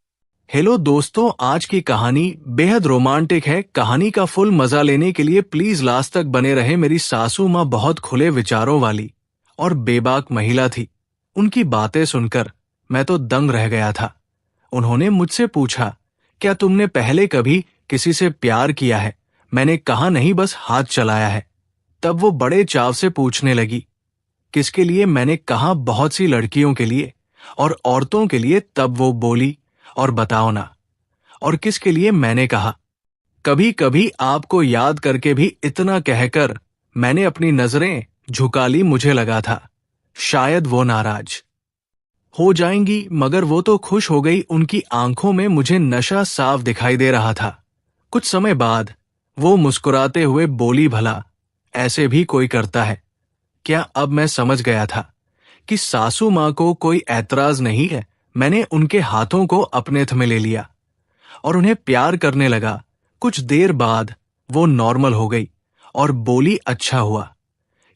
हेलो दोस्तों, आज की कहानी बेहद रोमांटिक है। कहानी का फुल मजा लेने के लिए प्लीज लास्ट तक बने रहे। मेरी सासू माँ बहुत खुले विचारों वाली और बेबाक महिला थी। उनकी बातें सुनकर मैं तो दंग रह गया था। उन्होंने मुझसे पूछा, क्या तुमने पहले कभी किसी से प्यार किया है? मैंने कहा नहीं, बस हाथ चलाया है। तब वो बड़े चाव से पूछने लगी, किसके लिए? मैंने कहा बहुत सी लड़कियों के लिए और औरतों के लिए। तब वो बोली, और बताओ ना, और किसके लिए? मैंने कहा कभी कभी आपको याद करके भी इतना कहकर मैंने अपनी नजरें झुका ली। मुझे लगा था शायद वो नाराज हो जाएंगी, मगर वो तो खुश हो गई। उनकी आंखों में मुझे नशा साफ दिखाई दे रहा था। कुछ समय बाद वो मुस्कुराते हुए बोली, भला ऐसे भी कोई करता है क्या? अब मैं समझ गया था कि सासू माँ को कोई ऐतराज नहीं है। मैंने उनके हाथों को अपने में ले लिया और उन्हें प्यार करने लगा। कुछ देर बाद वो नॉर्मल हो गई और बोली, अच्छा हुआ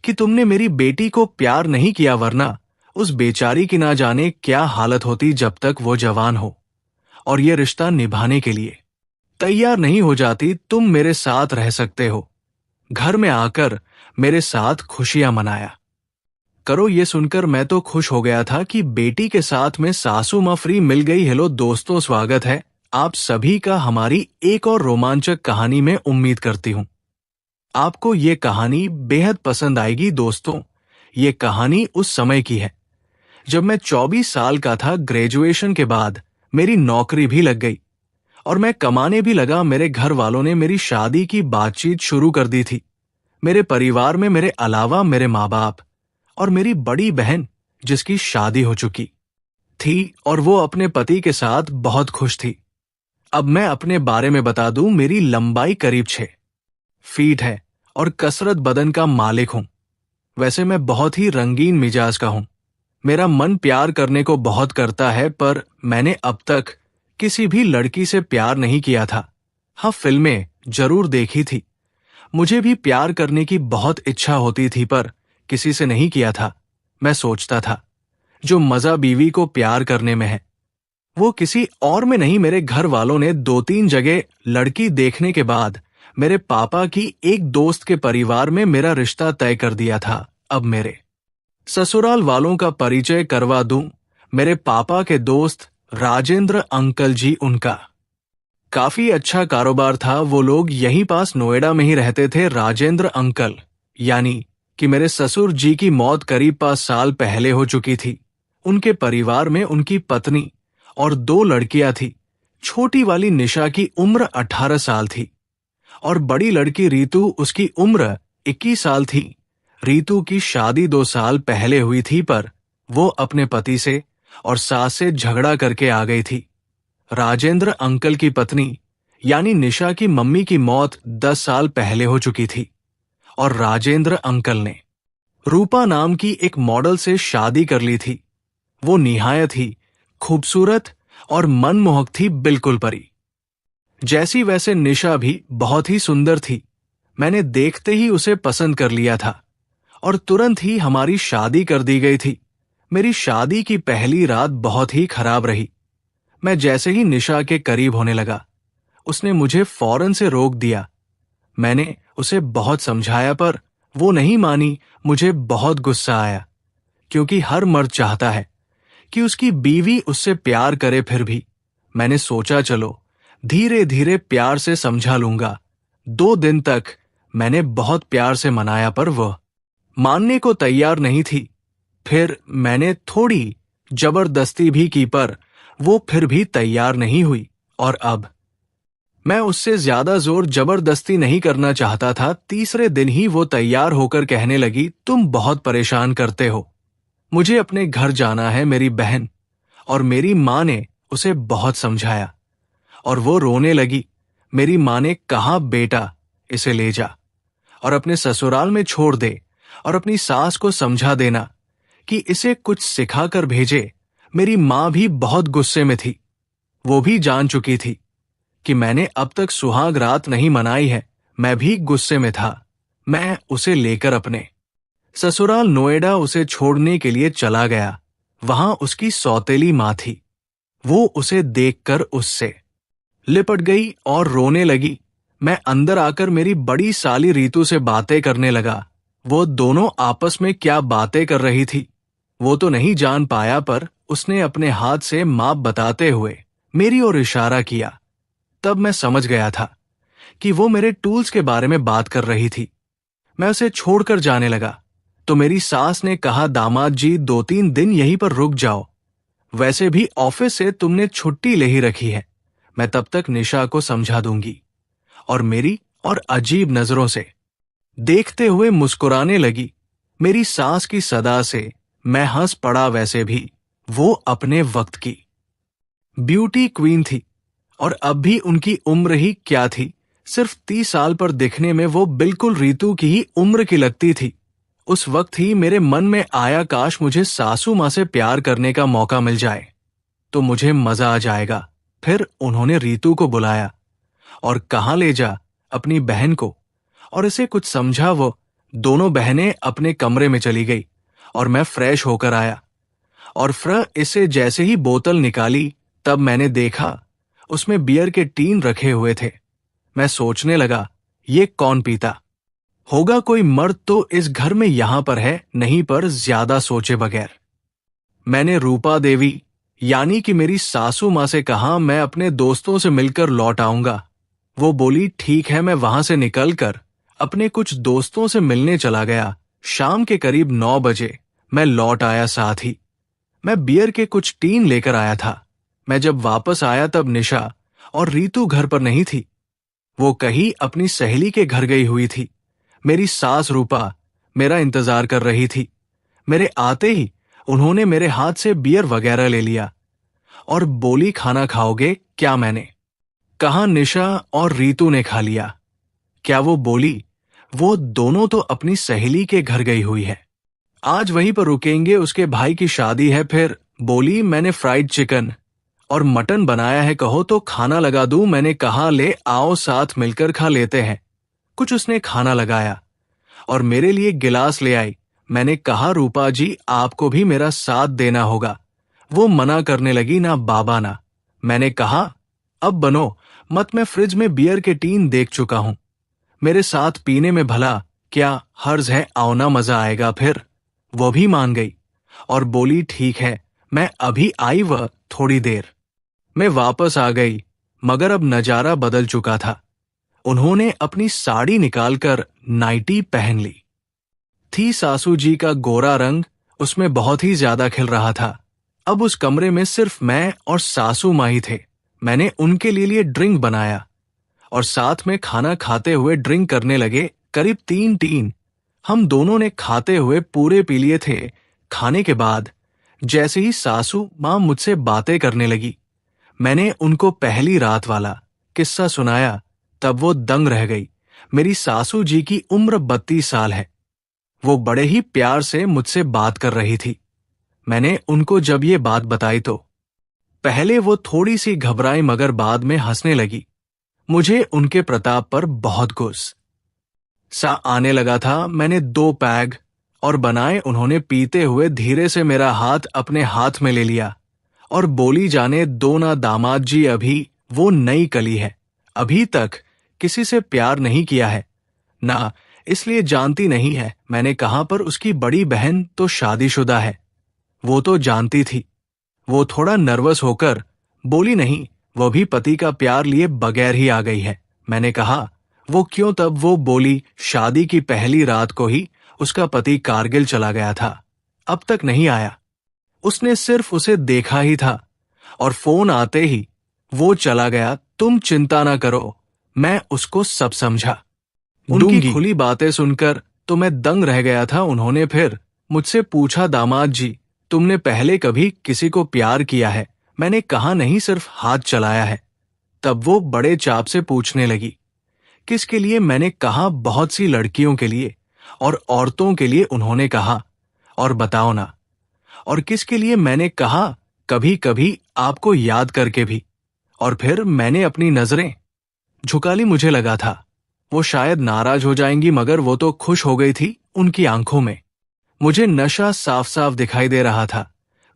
कि तुमने मेरी बेटी को प्यार नहीं किया, वरना उस बेचारी की ना जाने क्या हालत होती जब तक वो जवान हो और ये रिश्ता निभाने के लिए तैयार नहीं हो जाती। तुम मेरे साथ रह सकते हो, घर में आकर मेरे साथ खुशियां मनाया करो। ये सुनकर मैं तो खुश हो गया था कि बेटी के साथ में सासू माँ फ्री मिल गई। हेलो दोस्तों, स्वागत है आप सभी का हमारी एक और रोमांचक कहानी में। उम्मीद करती हूं आपको ये कहानी बेहद पसंद आएगी। दोस्तों, ये कहानी उस समय की है जब मैं 24 साल का था। ग्रेजुएशन के बाद मेरी नौकरी भी लग गई और मैं कमाने भी लगा। मेरे घर वालों ने मेरी शादी की बातचीत शुरू कर दी थी। मेरे परिवार में मेरे अलावा मेरे माँ बाप और मेरी बड़ी बहन, जिसकी शादी हो चुकी थी और वो अपने पति के साथ बहुत खुश थी। अब मैं अपने बारे में बता दूं, मेरी लंबाई करीब 6 फीट है और कसरत बदन का मालिक हूं। वैसे मैं बहुत ही रंगीन मिजाज का हूं। मेरा मन प्यार करने को बहुत करता है, पर मैंने अब तक किसी भी लड़की से प्यार नहीं किया था। हाँ, फिल्में जरूर देखी थी। मुझे भी प्यार करने की बहुत इच्छा होती थी, पर किसी से नहीं किया था। मैं सोचता था जो मजा बीवी को प्यार करने में है वो किसी और में नहीं। मेरे घर वालों ने 2-3 जगह लड़की देखने के बाद मेरे पापा की एक दोस्त के परिवार में मेरा रिश्ता तय कर दिया था। अब मेरे ससुराल वालों का परिचय करवा दूं। मेरे पापा के दोस्त राजेंद्र अंकल जी, उनका काफी अच्छा कारोबार था। वो लोग यहीं पास नोएडा में ही रहते थे। राजेंद्र अंकल यानी कि मेरे ससुर जी की मौत करीब 5 साल पहले हो चुकी थी। उनके परिवार में उनकी पत्नी और 2 लड़कियां थी। छोटी वाली निशा की उम्र 18 साल थी और बड़ी लड़की रीतू, उसकी उम्र 21 साल थी। रीतू की शादी 2 साल पहले हुई थी, पर वो अपने पति से और सास से झगड़ा करके आ गई थी। राजेंद्र अंकल की पत्नी यानी निशा की मम्मी की मौत 10 साल पहले हो चुकी थी और राजेंद्र अंकल ने रूपा नाम की एक मॉडल से शादी कर ली थी। वो निहायत ही खूबसूरत और मनमोहक थी, बिल्कुल परी जैसी। वैसे निशा भी बहुत ही सुंदर थी। मैंने देखते ही उसे पसंद कर लिया था और तुरंत ही हमारी शादी कर दी गई थी। मेरी शादी की पहली रात बहुत ही खराब रही। मैं जैसे ही निशा के करीब होने लगा, उसने मुझे फौरन से रोक दिया। मैंने उसे बहुत समझाया, पर वो नहीं मानी। मुझे बहुत गुस्सा आया, क्योंकि हर मर्द चाहता है कि उसकी बीवी उससे प्यार करे। फिर भी मैंने सोचा, चलो धीरे धीरे प्यार से समझा लूंगा। 2 दिन तक मैंने बहुत प्यार से मनाया, पर वह मानने को तैयार नहीं थी। फिर मैंने थोड़ी जबरदस्ती भी की, पर वो फिर भी तैयार नहीं हुई। और अब मैं उससे ज्यादा जोर जबरदस्ती नहीं करना चाहता था। तीसरे दिन ही वो तैयार होकर कहने लगी, तुम बहुत परेशान करते हो, मुझे अपने घर जाना है मेरी बहन। और मेरी माँ ने उसे बहुत समझाया और वो रोने लगी। मेरी माँ ने कहा, बेटा इसे ले जा और अपने ससुराल में छोड़ दे और अपनी सास को समझा देना कि इसे कुछ सिखा कर भेजे। मेरी माँ भी बहुत गुस्से में थी। वो भी जान चुकी थी कि मैंने अब तक सुहाग रात नहीं मनाई है। मैं भी गुस्से में था। मैं उसे लेकर अपने ससुराल नोएडा उसे छोड़ने के लिए चला गया। वहां उसकी सौतेली माँ थी। वो उसे देखकर उससे लिपट गई और रोने लगी। मैं अंदर आकर मेरी बड़ी साली रीतू से बातें करने लगा। वो दोनों आपस में क्या बातें कर रही थी वो तो नहीं जान पाया, पर उसने अपने हाथ से माप बताते हुए मेरी ओर इशारा किया। तब मैं समझ गया था कि वो मेरे टूल्स के बारे में बात कर रही थी। मैं उसे छोड़कर जाने लगा तो मेरी सास ने कहा, दामाद जी 2-3 दिन यहीं पर रुक जाओ। वैसे भी ऑफिस से तुमने छुट्टी ले ही रखी है। मैं तब तक निशा को समझा दूंगी। और मेरी और अजीब नजरों से देखते हुए मुस्कुराने लगी। मेरी सास की सदा से मैं हंस पड़ा। वैसे भी वो अपने वक्त की ब्यूटी क्वीन थी और अब भी उनकी उम्र ही क्या थी, सिर्फ 30 साल, पर दिखने में वो बिल्कुल रीतू की ही उम्र की लगती थी। उस वक्त ही मेरे मन में आया, काश मुझे सासू माँ से प्यार करने का मौका मिल जाए तो मुझे मजा आ जाएगा। फिर उन्होंने रीतू को बुलाया और कहाँ ले जा अपनी बहन को, और इसे कुछ समझा। वो दोनों बहनें अपने कमरे में चली गई और मैं फ्रेश होकर आया और इसे जैसे ही बोतल निकाली तब मैंने देखा उसमें बियर के टीन रखे हुए थे। मैं सोचने लगा, ये कौन पीता होगा? कोई मर्द तो इस घर में यहां पर है नहीं। पर ज्यादा सोचे बगैर मैंने रूपा देवी यानी कि मेरी सासू माँ से कहा, मैं अपने दोस्तों से मिलकर लौट आऊंगा। वो बोली, ठीक है। मैं वहां से निकलकर अपने कुछ दोस्तों से मिलने चला गया। शाम के करीब 9 बजे मैं लौट आया। साथ ही मैं बियर के कुछ टीन लेकर आया था। मैं जब वापस आया तब निशा और रीतू घर पर नहीं थी। वो कहीं अपनी सहेली के घर गई हुई थी। मेरी सास रूपा मेरा इंतजार कर रही थी। मेरे आते ही उन्होंने मेरे हाथ से बियर वगैरह ले लिया और बोली, खाना खाओगे क्या? मैंने कहा, निशा और रीतू ने खा लिया। क्या? वो बोली, वो दोनों तो अपनी सहेली के घर गई हुई है, आज वहीं पर रुकेंगे, उसके भाई की शादी है। फिर बोली, मैंने फ्राइड चिकन और मटन बनाया है, कहो तो खाना लगा दूं। मैंने कहा, ले आओ साथ मिलकर खा लेते हैं। कुछ उसने खाना लगाया और मेरे लिए गिलास ले आई। मैंने कहा, रूपा जी आपको भी मेरा साथ देना होगा। वो मना करने लगी, ना बाबा ना। मैंने कहा, अब बनो मत, मैं फ्रिज में बियर के टीन देख चुका हूं। मेरे साथ पीने में भला क्या हर्ज है, आओ ना, मजा आएगा। फिर वो भी मान गई और बोली, ठीक है मैं अभी आई। वह थोड़ी देर में वापस आ गई, मगर अब नजारा बदल चुका था। उन्होंने अपनी साड़ी निकालकर नाइटी पहन ली थी। सासू जी का गोरा रंग उसमें बहुत ही ज्यादा खिल रहा था। अब उस कमरे में सिर्फ मैं और सासू माँ ही थे। मैंने उनके लिए ड्रिंक बनाया और साथ में खाना खाते हुए ड्रिंक करने लगे। करीब 3 टीन हम दोनों ने खाते हुए पूरे पी लिए थे। खाने के बाद जैसे ही सासू माँ मुझसे बातें करने लगी, मैंने उनको पहली रात वाला किस्सा सुनाया, तब वो दंग रह गई। मेरी सासू जी की उम्र 32 साल है। वो बड़े ही प्यार से मुझसे बात कर रही थी। मैंने उनको जब ये बात बताई तो पहले वो थोड़ी सी घबराई, मगर बाद में हंसने लगी। मुझे उनके प्रताप पर बहुत गुस्सा आने लगा था। मैंने 2 पैग और बनाए। उन्होंने पीते हुए धीरे से मेरा हाथ अपने हाथ में ले लिया और बोली, जाने दो ना दामाद जी, अभी वो नई कली है, अभी तक किसी से प्यार नहीं किया है ना, इसलिए जानती नहीं है। मैंने कहा, पर उसकी बड़ी बहन तो शादीशुदा है। वो तो जानती थी। वो थोड़ा नर्वस होकर बोली, नहीं, वो भी पति का प्यार लिए बगैर ही आ गई है। मैंने कहा, वो क्यों? तब वो बोली, शादी की पहली रात को ही उसका पति कारगिल चला गया था, अब तक नहीं आया। उसने सिर्फ उसे देखा ही था और फोन आते ही वो चला गया। तुम चिंता ना करो, मैं उसको सब समझा। उनकी खुली बातें सुनकर तो मैं दंग रह गया था। उन्होंने फिर मुझसे पूछा, दामाद जी तुमने पहले कभी किसी को प्यार किया है? मैंने कहा नहीं, सिर्फ हाथ चलाया है। तब वो बड़े चाप से पूछने लगी, किसके लिए? मैंने कहा बहुत सी लड़कियों के लिए और औरतों के लिए। उन्होंने कहा, और बताओ ना, और किसके लिए? मैंने कहा कभी कभी आपको याद करके भी। और फिर मैंने अपनी नजरें झुका ली। मुझे लगा था वो शायद नाराज हो जाएंगी, मगर वो तो खुश हो गई थी। उनकी आंखों में मुझे नशा साफ साफ दिखाई दे रहा था।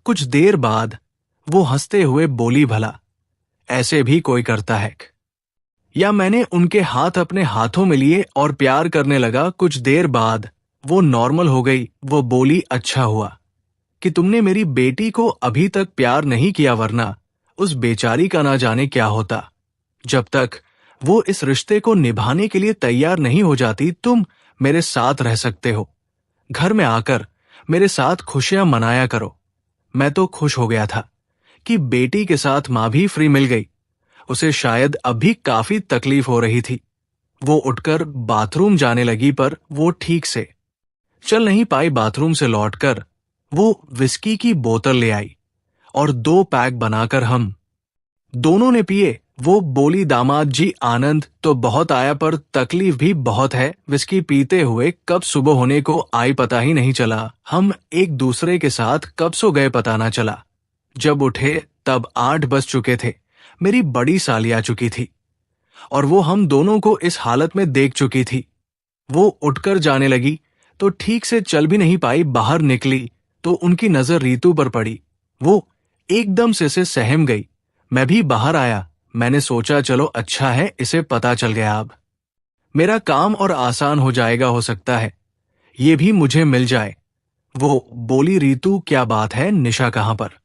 कुछ देर बाद वो हंसते हुए बोली, भला ऐसे भी कोई करता है? या मैंने उनके हाथ अपने हाथों में लिए और प्यार करने लगा। कुछ देर बाद वो नॉर्मल हो गई। वो बोली, अच्छा हुआ कि तुमने मेरी बेटी को अभी तक प्यार नहीं किया, वरना उस बेचारी का ना जाने क्या होता। जब तक वो इस रिश्ते को निभाने के लिए तैयार नहीं हो जाती, तुम मेरे साथ रह सकते हो। घर में आकर मेरे साथ खुशियां मनाया करो। मैं तो खुश हो गया था कि बेटी के साथ मां भी फ्री मिल गई। उसे शायद अब भी काफी तकलीफ हो रही थी। वो उठकर बाथरूम जाने लगी, पर वो ठीक से चल नहीं पाई। बाथरूम से लौटकर वो विस्की की बोतल ले आई और 2 पैक बनाकर हम दोनों ने पिए। वो बोली, दामाद जी, आनंद तो बहुत आया पर तकलीफ भी बहुत है। विस्की पीते हुए कब सुबह होने को आई पता ही नहीं चला। हम एक दूसरे के साथ कब सो गए पता ना चला। जब उठे तब 8 बज चुके थे। मेरी बड़ी साली आ चुकी थी और वो हम दोनों को इस हालत में देख चुकी थी। वो उठकर जाने लगी तो ठीक से चल भी नहीं पाई। बाहर निकली तो उनकी नजर रीतू पर पड़ी। वो एकदम से सहम गई। मैं भी बाहर आया। मैंने सोचा चलो अच्छा है, इसे पता चल गया। अब मेरा काम और आसान हो जाएगा, हो सकता है ये भी मुझे मिल जाए। वो बोली, रीतू क्या बात है? निशा कहाँ पर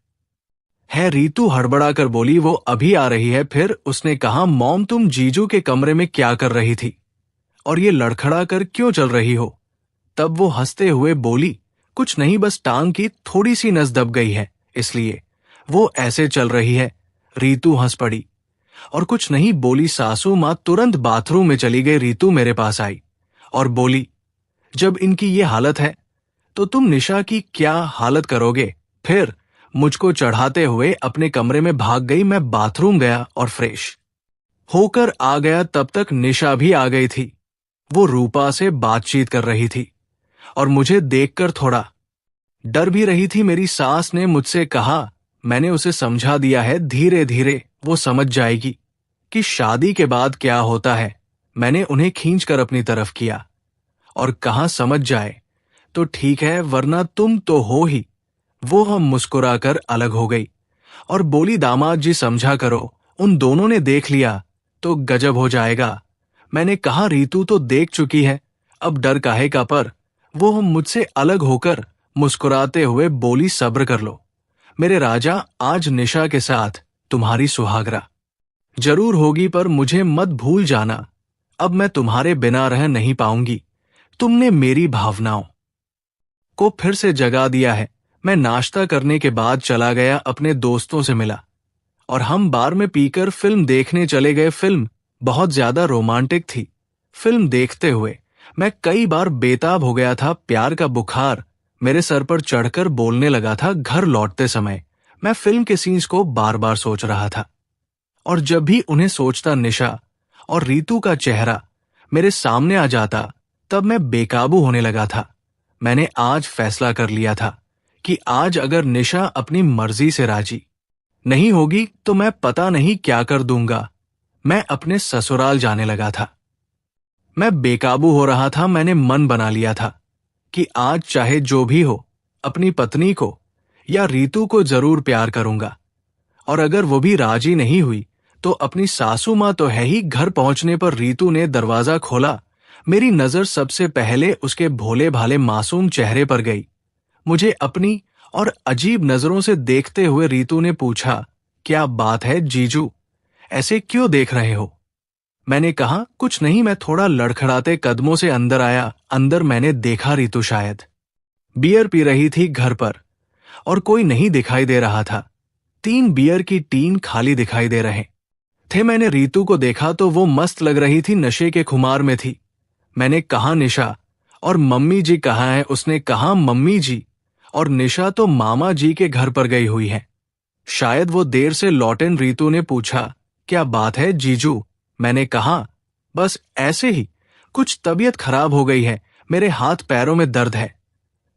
है? रीतू हड़बड़ा कर बोली, वो अभी आ रही है। फिर उसने कहा, मॉम तुम जीजू के कमरे में क्या कर रही थी और ये लड़खड़ा कर क्यों चल रही हो? तब वो हंसते हुए बोली, कुछ नहीं, बस टांग की थोड़ी सी नस दब गई है, इसलिए वो ऐसे चल रही है। रीतू हंस पड़ी और कुछ नहीं बोली। सासू मां तुरंत बाथरूम में चली गई। रीतू मेरे पास आई और बोली, जब इनकी ये हालत है तो तुम निशा की क्या हालत करोगे? फिर मुझको चढ़ाते हुए अपने कमरे में भाग गई। मैं बाथरूम गया और फ्रेश होकर आ गया। तब तक निशा भी आ गई थी। वो रूपा से बातचीत कर रही थी और मुझे देखकर थोड़ा डर भी रही थी। मेरी सास ने मुझसे कहा, मैंने उसे समझा दिया है, धीरे धीरे वो समझ जाएगी कि शादी के बाद क्या होता है। मैंने उन्हें खींचकर अपनी तरफ किया और कहा, समझ जाए तो ठीक है, वरना तुम तो हो ही। वो हम मुस्कुराकर अलग हो गई और बोली, दामाद जी समझा करो, उन दोनों ने देख लिया तो गजब हो जाएगा। मैंने कहा, रीतू तो देख चुकी है, अब डर काहे का? पर वो हम मुझसे अलग होकर मुस्कुराते हुए बोली, सब्र कर लो मेरे राजा, आज निशा के साथ तुम्हारी सुहागरा जरूर होगी, पर मुझे मत भूल जाना। अब मैं तुम्हारे बिना रह नहीं पाऊंगी। तुमने मेरी भावनाओं को फिर से जगा दिया है। मैं नाश्ता करने के बाद चला गया, अपने दोस्तों से मिला और हम बार में पीकर फिल्म देखने चले गए। फिल्म बहुत ज्यादा रोमांटिक थी। फिल्म देखते हुए मैं कई बार बेताब हो गया था। प्यार का बुखार मेरे सर पर चढ़कर बोलने लगा था। घर लौटते समय मैं फिल्म के सीन्स को बार बार सोच रहा था और जब भी उन्हें सोचता, निशा और रीतू का चेहरा मेरे सामने आ जाता, तब मैं बेकाबू होने लगा था। मैंने आज फैसला कर लिया था कि आज अगर निशा अपनी मर्जी से राजी नहीं होगी तो मैं पता नहीं क्या कर दूंगा। मैं अपने ससुराल जाने लगा था। मैं बेकाबू हो रहा था। मैंने मन बना लिया था कि आज चाहे जो भी हो, अपनी पत्नी को या रीतू को जरूर प्यार करूंगा। और अगर वो भी राजी नहीं हुई तो अपनी सासू मां तो है ही। घर पहुंचने पर रीतू ने दरवाजा खोला। मेरी नजर सबसे पहले उसके भोले भाले मासूम चेहरे पर गई। मुझे अपनी और अजीब नजरों से देखते हुए रीतू ने पूछा, क्या बात है जीजू, ऐसे क्यों देख रहे हो? मैंने कहा, कुछ नहीं, मैं थोड़ा लड़खड़ाते कदमों से अंदर आया। अंदर मैंने देखा रीतू शायद बियर पी रही थी घर पर और कोई नहीं दिखाई दे रहा था। 3 बियर की टीन खाली दिखाई दे रहे थे। मैंने रीतू को देखा तो वो मस्त लग रही थी, नशे के खुमार में थी। मैंने कहा, निशा और मम्मी जी कहाँ हैं? उसने कहा, मम्मी जी और निशा तो मामा जी के घर पर गई हुई है। शायद वो देर से लौटेन। रीतू ने पूछा, क्या बात है जीजू? मैंने कहा, बस ऐसे ही, कुछ तबीयत खराब हो गई है, मेरे हाथ पैरों में दर्द है।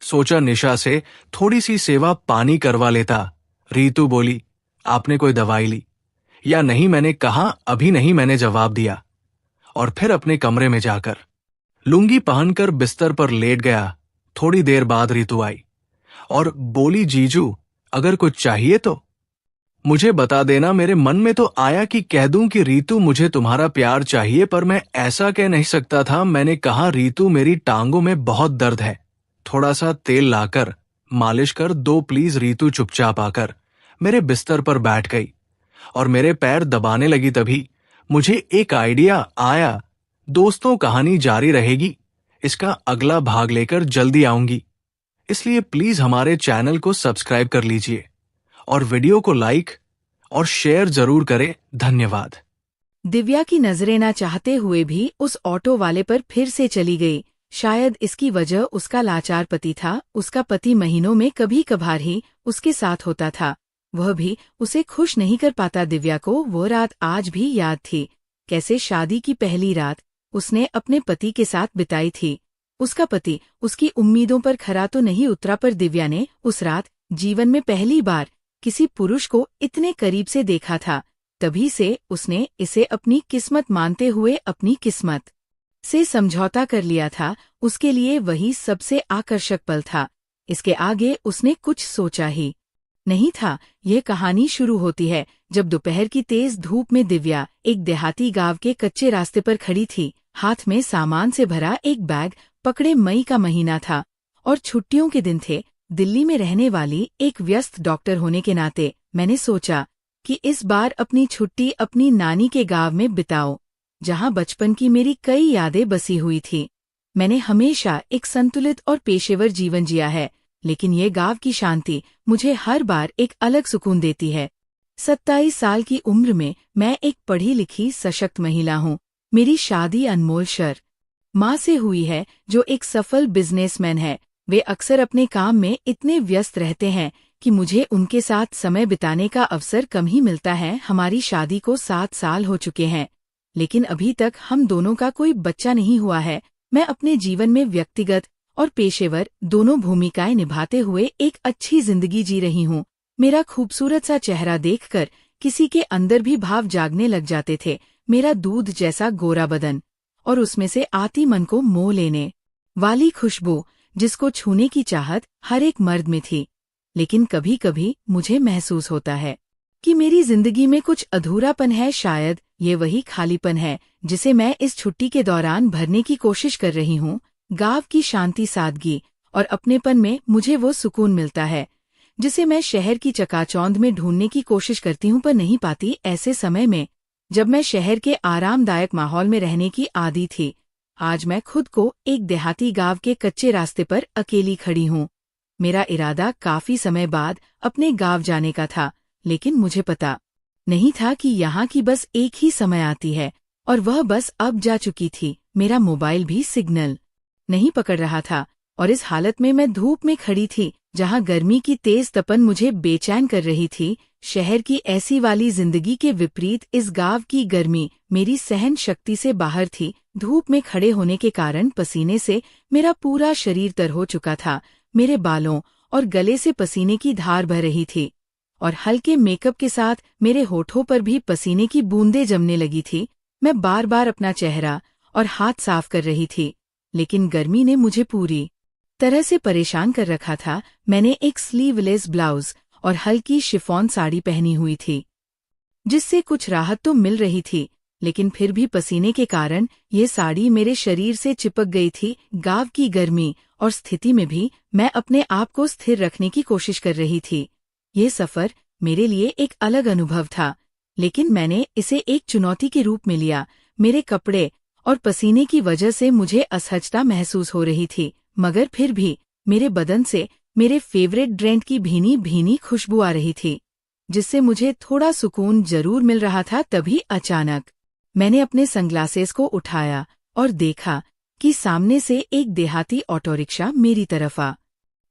सोचा निशा से थोड़ी सी सेवा पानी करवा लेता। रीतू बोली, आपने कोई दवाई ली या नहीं? मैंने कहा, अभी नहीं, मैंने जवाब दिया। और फिर अपने कमरे में जाकर लुंगी पहनकर बिस्तर पर लेट गया। थोड़ी देर बाद रीतू आई और बोली, जीजू अगर कुछ चाहिए तो मुझे बता देना। मेरे मन में तो आया कि कह दूं कि रीतू मुझे तुम्हारा प्यार चाहिए, पर मैं ऐसा कह नहीं सकता था। मैंने कहा, रीतू मेरी टांगों में बहुत दर्द है, थोड़ा सा तेल लाकर मालिश कर दो प्लीज। रीतू चुपचाप आकर मेरे बिस्तर पर बैठ गई और मेरे पैर दबाने लगी। तभी मुझे एक आइडिया आया। दोस्तों, कहानी जारी रहेगी, इसका अगला भाग लेकर जल्दी आऊंगी, इसलिए प्लीज हमारे चैनल को सब्सक्राइब कर लीजिए और वीडियो को लाइक और शेयर जरूर करें। धन्यवाद। दिव्या की नजरें न चाहते हुए भी उस ऑटो वाले पर फिर से चली गई। शायद इसकी वजह उसका लाचार पति था। उसका पति महीनों में कभी कभार ही उसके साथ होता था, वह भी उसे खुश नहीं कर पाता। दिव्या को वो रात आज भी याद थी, कैसे शादी की पहली रात उसने अपने पति के साथ बिताई थी। उसका पति उसकी उम्मीदों पर खरा तो नहीं उतरा, पर दिव्या ने उस रात जीवन में पहली बार किसी पुरुष को इतने करीब से देखा था। तभी से उसने इसे अपनी किस्मत मानते हुए अपनी किस्मत से समझौता कर लिया था। उसके लिए वही सबसे आकर्षक पल था। इसके आगे उसने कुछ सोचा ही नहीं था। यह कहानी शुरू होती है जब दोपहर की तेज धूप में दिव्या एक देहाती गांव के कच्चे रास्ते पर खड़ी थी, हाथ में सामान से भरा एक बैग पकड़े। मई का महीना था और छुट्टियों के दिन थे। दिल्ली में रहने वाली एक व्यस्त डॉक्टर होने के नाते मैंने सोचा कि इस बार अपनी छुट्टी अपनी नानी के गांव में बिताओ, जहां बचपन की मेरी कई यादें बसी हुई थी। मैंने हमेशा एक संतुलित और पेशेवर जीवन जिया है, लेकिन ये गांव की शांति मुझे हर बार एक अलग सुकून देती है। 27 साल की उम्र में मैं एक पढ़ी लिखी सशक्त महिला हूँ। मेरी शादी अनमोल शर माँ से हुई है, जो एक सफल बिजनेसमैन है। वे अक्सर अपने काम में इतने व्यस्त रहते हैं कि मुझे उनके साथ समय बिताने का अवसर कम ही मिलता है। हमारी शादी को 7 साल हो चुके हैं, लेकिन अभी तक हम दोनों का कोई बच्चा नहीं हुआ है। मैं अपने जीवन में व्यक्तिगत और पेशेवर दोनों भूमिकाएं निभाते हुए एक अच्छी जिंदगी जी रही हूँ। मेरा खूबसूरत सा चेहरा देखकर किसी के अंदर भी भाव जागने लग जाते थे। मेरा दूध जैसा गोरा बदन और उसमें से आती मन को मोह लेने वाली खुशबू, जिसको छूने की चाहत हर एक मर्द में थी। लेकिन कभी कभी मुझे महसूस होता है कि मेरी जिंदगी में कुछ अधूरापन है। शायद ये वही खालीपन है जिसे मैं इस छुट्टी के दौरान भरने की कोशिश कर रही हूँ। गांव की शांति, सादगी और अपनेपन में मुझे वो सुकून मिलता है जिसे मैं शहर की चकाचौंध में ढूंढने की कोशिश करती हूँ, पर नहीं पाती। ऐसे समय में जब मैं शहर के आरामदायक माहौल में रहने की आदी थी, आज मैं खुद को एक देहाती गांव के कच्चे रास्ते पर अकेली खड़ी हूँ। मेरा इरादा काफी समय बाद अपने गांव जाने का था, लेकिन मुझे पता नहीं था कि यहाँ की बस एक ही समय आती है और वह बस अब जा चुकी थी। मेरा मोबाइल भी सिग्नल नहीं पकड़ रहा था और इस हालत में मैं धूप में खड़ी थी, जहाँ गर्मी की तेज तपन मुझे बेचैन कर रही थी। शहर की ऐसी वाली जिंदगी के विपरीत इस गांव की गर्मी मेरी सहन शक्ति से बाहर थी। धूप में खड़े होने के कारण पसीने से मेरा पूरा शरीर तर हो चुका था। मेरे बालों और गले से पसीने की धार बह रही थी और हल्के मेकअप के साथ मेरे होठों पर भी पसीने की बूंदें जमने लगी थी। मैं बार बार अपना चेहरा और हाथ साफ कर रही थी, लेकिन गर्मी ने मुझे पूरी तरह से परेशान कर रखा था। मैंने एक स्लीवलेस ब्लाउज और हल्की शिफॉन साड़ी पहनी हुई थी, जिससे कुछ राहत तो मिल रही थी, लेकिन फिर भी पसीने के कारण ये साड़ी मेरे शरीर से चिपक गई थी। गांव की गर्मी और स्थिति में भी मैं अपने आप को स्थिर रखने की कोशिश कर रही थी। ये सफर मेरे लिए एक अलग अनुभव था, लेकिन मैंने इसे एक चुनौती के रूप में लिया। मेरे कपड़े और पसीने की वजह से मुझे असहजता महसूस हो रही थी, मगर फिर भी मेरे बदन से मेरे फेवरेट ड्रेंट की भीनी भीनी खुशबू आ रही थी, जिससे मुझे थोड़ा सुकून जरूर मिल रहा था। तभी अचानक मैंने अपने सनग्लासेस को उठाया और देखा कि सामने से एक देहाती ऑटो रिक्शा मेरी तरफ आ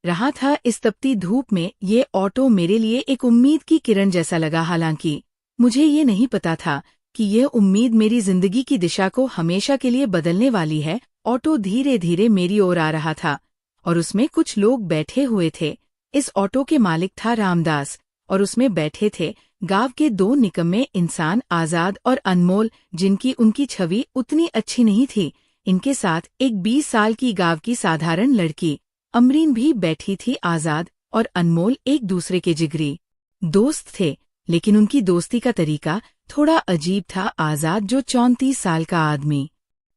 रहा था। इस तपती धूप में ये ऑटो मेरे लिए एक उम्मीद की किरण जैसा लगा। हालांकि मुझे ये नहीं पता था कि यह उम्मीद मेरी जिंदगी की दिशा को हमेशा के लिए बदलने वाली है। ऑटो धीरे धीरे मेरी ओर आ रहा था और उसमें कुछ लोग बैठे हुए थे। इस ऑटो के मालिक था रामदास और उसमें बैठे थे गांव के दो निकम्मे इंसान, आजाद और अनमोल, जिनकी उनकी छवि उतनी अच्छी नहीं थी। इनके साथ एक 20 साल की गांव की साधारण लड़की अमरीन भी बैठी थी। आजाद और अनमोल एक दूसरे के जिगरी दोस्त थे, लेकिन उनकी दोस्ती का तरीका थोड़ा अजीब था। आजाद, जो 34 साल का आदमी